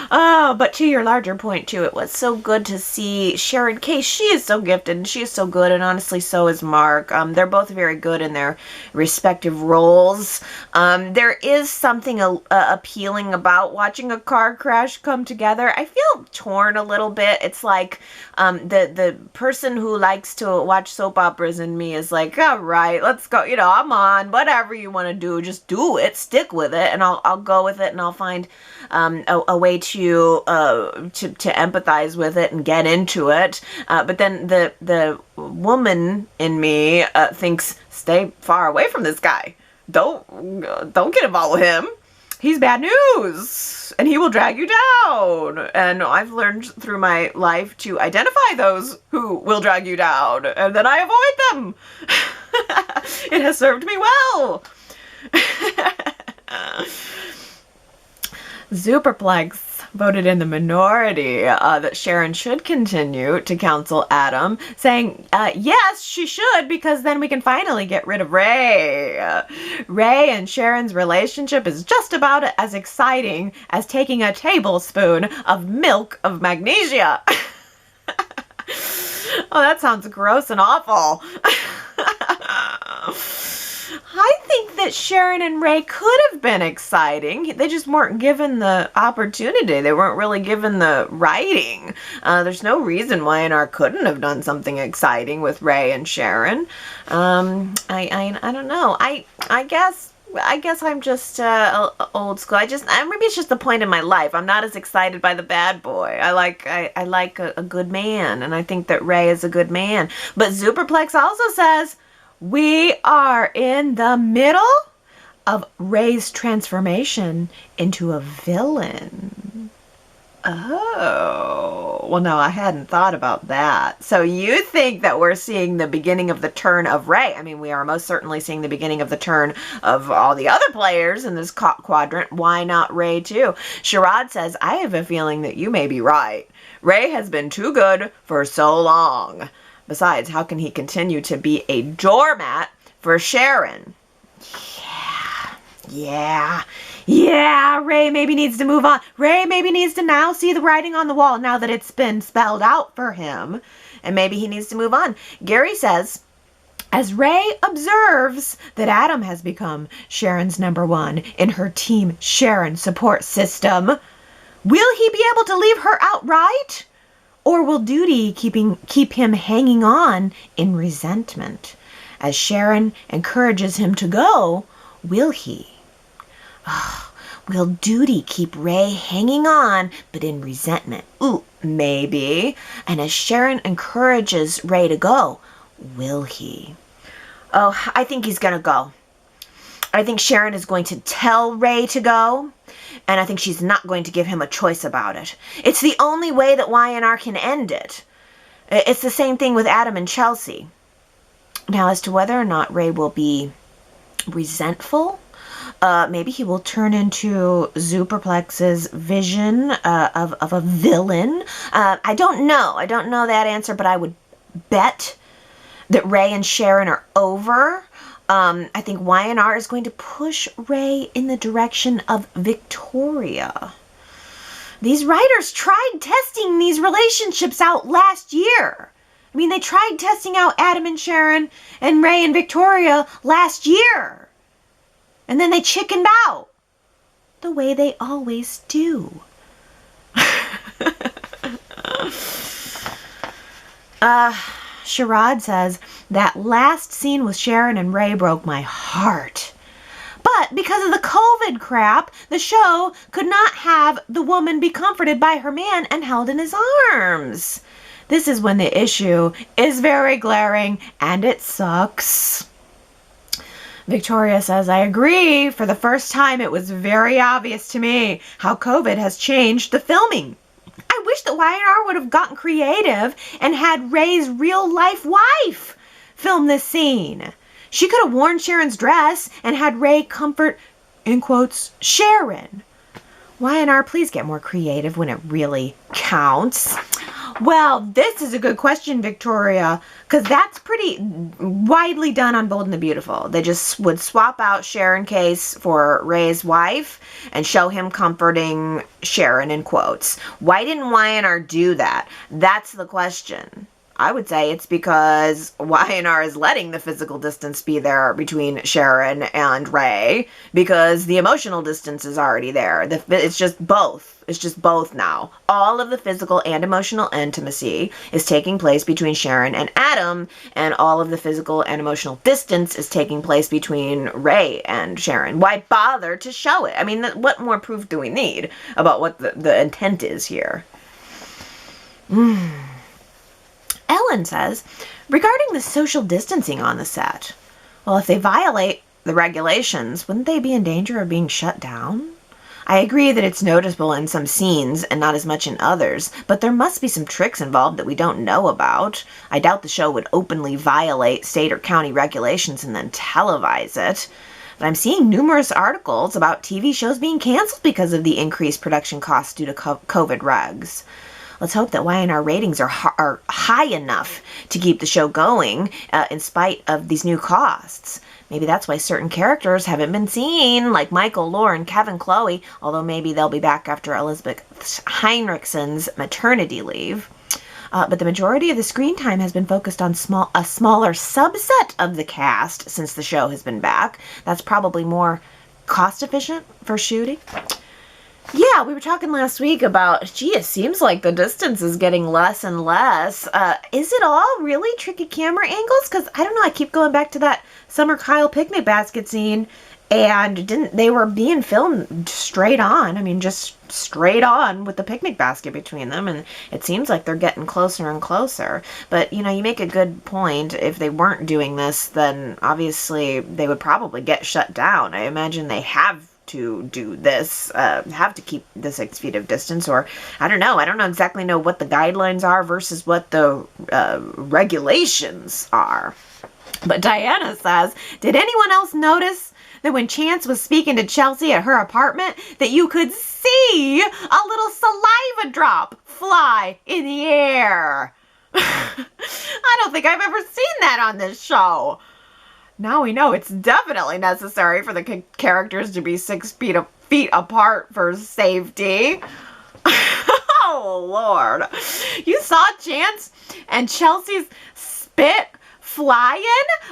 Oh, but to your larger point, too, it was so good to see Sharon Case. She is so gifted, and she is so good, and honestly, so is Mark. They're both very good in their respective roles. There is something appealing about watching a car crash come together. I feel torn a little bit. It's like the person who likes to watch soap operas in me is like, all right, let's go. I'm on. Whatever you want to do, just do it. Stick with it, and I'll go with it, and I'll find a way to empathize with it and get into it. But then the woman in me thinks, stay far away from this guy. Don't get involved with him. He's bad news, and he will drag you down. And I've learned through my life to identify those who will drag you down, and then I avoid them. It has served me well. Superplex voted in the minority that Sharon should continue to counsel Adam, saying, yes, she should, because then we can finally get rid of Ray. Ray and Sharon's relationship is just about as exciting as taking a tablespoon of milk of magnesia. Oh, that sounds gross and awful. I think that Sharon and Ray could have been exciting. They just weren't given the opportunity. They weren't really given the writing. There's no reason Y&R couldn't have done something exciting with Ray and Sharon. I don't know. I guess I'm just old school. Maybe it's just the point in my life. I'm not as excited by the bad boy. I like a good man, and I think that Ray is a good man. But Superplex also says, we are in the middle of Ray's transformation into a villain. Oh, well, no, I hadn't thought about that. So you think that we're seeing the beginning of the turn of Ray? I mean, we are most certainly seeing the beginning of the turn of all the other players in this quadrant. Why not Ray too? Sherrod says, I have a feeling that you may be right. Ray has been too good for so long. Besides, how can he continue to be a doormat for Sharon? Yeah, Ray maybe needs to move on. Ray maybe needs to now see the writing on the wall now that it's been spelled out for him. And maybe he needs to move on. Gary says, as Ray observes that Adam has become Sharon's #1 in her Team Sharon support system, will he be able to leave her outright? Or will duty keep him hanging on in resentment? As Sharon encourages him to go, will he? Will duty keep Ray hanging on, but in resentment? Ooh, maybe. And as Sharon encourages Ray to go, will he? Oh, I think he's going to go. I think Sharon is going to tell Ray to go, and I think she's not going to give him a choice about it. It's the only way that Y&R can end it. It's the same thing with Adam and Chelsea. Now, as to whether or not Ray will be resentful, maybe he will turn into Superplex's vision of a villain. I don't know. I don't know that answer, but I would bet that Ray and Sharon are over. I think Y&R is going to push Ray in the direction of Victoria. These writers tried testing these relationships out last year. I mean, they tried testing out Adam and Sharon and Ray and Victoria last year. And then they chickened out. The way they always do. Sherrod says, that last scene with Sharon and Ray broke my heart. But because of the COVID crap, the show could not have the woman be comforted by her man and held in his arms. This is when the issue is very glaring and it sucks. Victoria says, I agree. For the first time, it was very obvious to me how COVID has changed the filming. I wish that Y&R would have gotten creative and had Ray's real-life wife film this scene. She could have worn Sharon's dress and had Ray comfort, in quotes, Sharon. Y&R, please get more creative when it really counts. Well, this is a good question, Victoria, because that's pretty widely done on Bold and the Beautiful. They just would swap out Sharon Case for Ray's wife and show him comforting Sharon, in quotes. Why didn't Y&R do that? That's the question. I would say it's because Y&R is letting the physical distance be there between Sharon and Ray because the emotional distance is already there. It's just both. It's just both now. All of the physical and emotional intimacy is taking place between Sharon and Adam, and all of the physical and emotional distance is taking place between Ray and Sharon. Why bother to show it? I mean, what more proof do we need about what the intent is here? Ellen says, regarding the social distancing on the set, well, if they violate the regulations, wouldn't they be in danger of being shut down? I agree that it's noticeable in some scenes and not as much in others, but there must be some tricks involved that we don't know about. I doubt the show would openly violate state or county regulations and then televise it. But I'm seeing numerous articles about TV shows being canceled because of the increased production costs due to COVID regs. Let's hope that Y&R ratings are high enough to keep the show going in spite of these new costs. Maybe that's why certain characters haven't been seen, like Michael, Lauren, Kevin, Chloe, although maybe they'll be back after Elizabeth Heinrichson's maternity leave. But the majority of the screen time has been focused on a smaller subset of the cast since the show has been back. That's probably more cost efficient for shooting. Yeah, we were talking last week about, gee, it seems like the distance is getting less and less. Is it all really tricky camera angles? Because, I don't know, I keep going back to that Summer Kyle picnic basket scene, and they were being filmed straight on. I mean, just straight on with the picnic basket between them, and it seems like they're getting closer and closer. But, you know, you make a good point. If they weren't doing this, then obviously they would probably get shut down. I imagine they have to do this, have to keep the 6 feet of distance, or I don't know exactly what the guidelines are versus what the regulations are. But Diana says, did anyone else notice that when Chance was speaking to Chelsea at her apartment that you could see a little saliva drop fly in the air? I don't think I've ever seen that on this show. Now we know it's definitely necessary for the characters to be 6 feet apart for safety. Oh, Lord. You saw Chance and Chelsea's spit flying?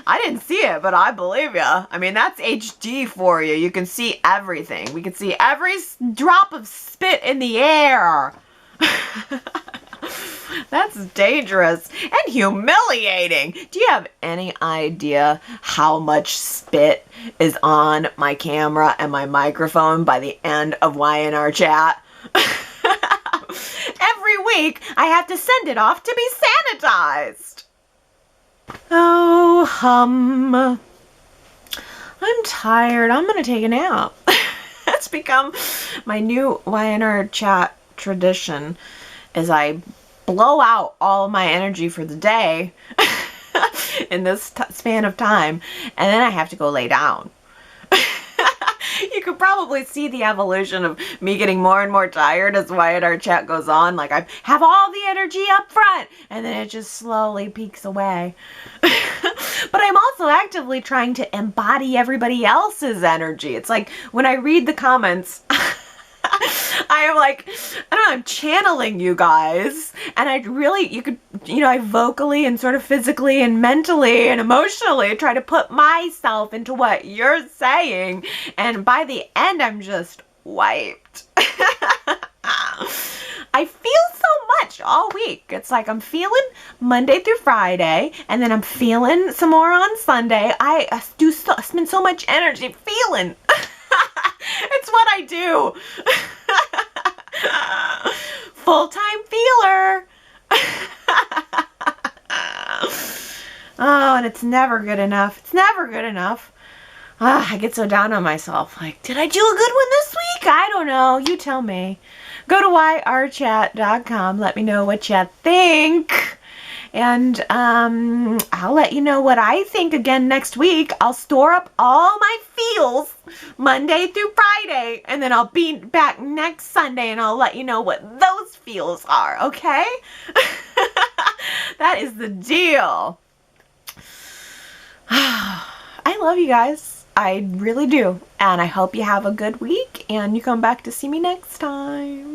I didn't see it, but I believe you. I mean, that's HD for you. You can see everything. We can see every drop of spit in the air. That's dangerous and humiliating. Do you have any idea how much spit is on my camera and my microphone by the end of Y&R Chat? Every week, I have to send it off to be sanitized. Oh, I'm tired. I'm going to take a nap. That's become my new Y&R Chat tradition, as I blow out all of my energy for the day in this span of time, and then I have to go lay down. You could probably see the evolution of me getting more and more tired as Y&R Chat goes on. Like, I have all the energy up front, and then it just slowly peaks away. But I'm also actively trying to embody everybody else's energy. It's like when I read the comments, I am like, I don't know, I'm channeling you guys. And I vocally and sort of physically and mentally and emotionally try to put myself into what you're saying. And by the end, I'm just wiped. I feel so much all week. It's like I'm feeling Monday through Friday, and then I'm feeling some more on Sunday. I spend so much energy feeling. It's what I do. Full-time feeler. Oh, and it's never good enough. It's never good enough. I get so down on myself. Like, did I do a good one this week? I don't know. You tell me. Go to yrchat.com. Let me know what you think. And I'll let you know what I think again next week. I'll store up all my feels Monday through Friday, and then I'll be back next Sunday and I'll let you know what those feels are, okay? That is the deal. I love you guys. I really do. And I hope you have a good week and you come back to see me next time.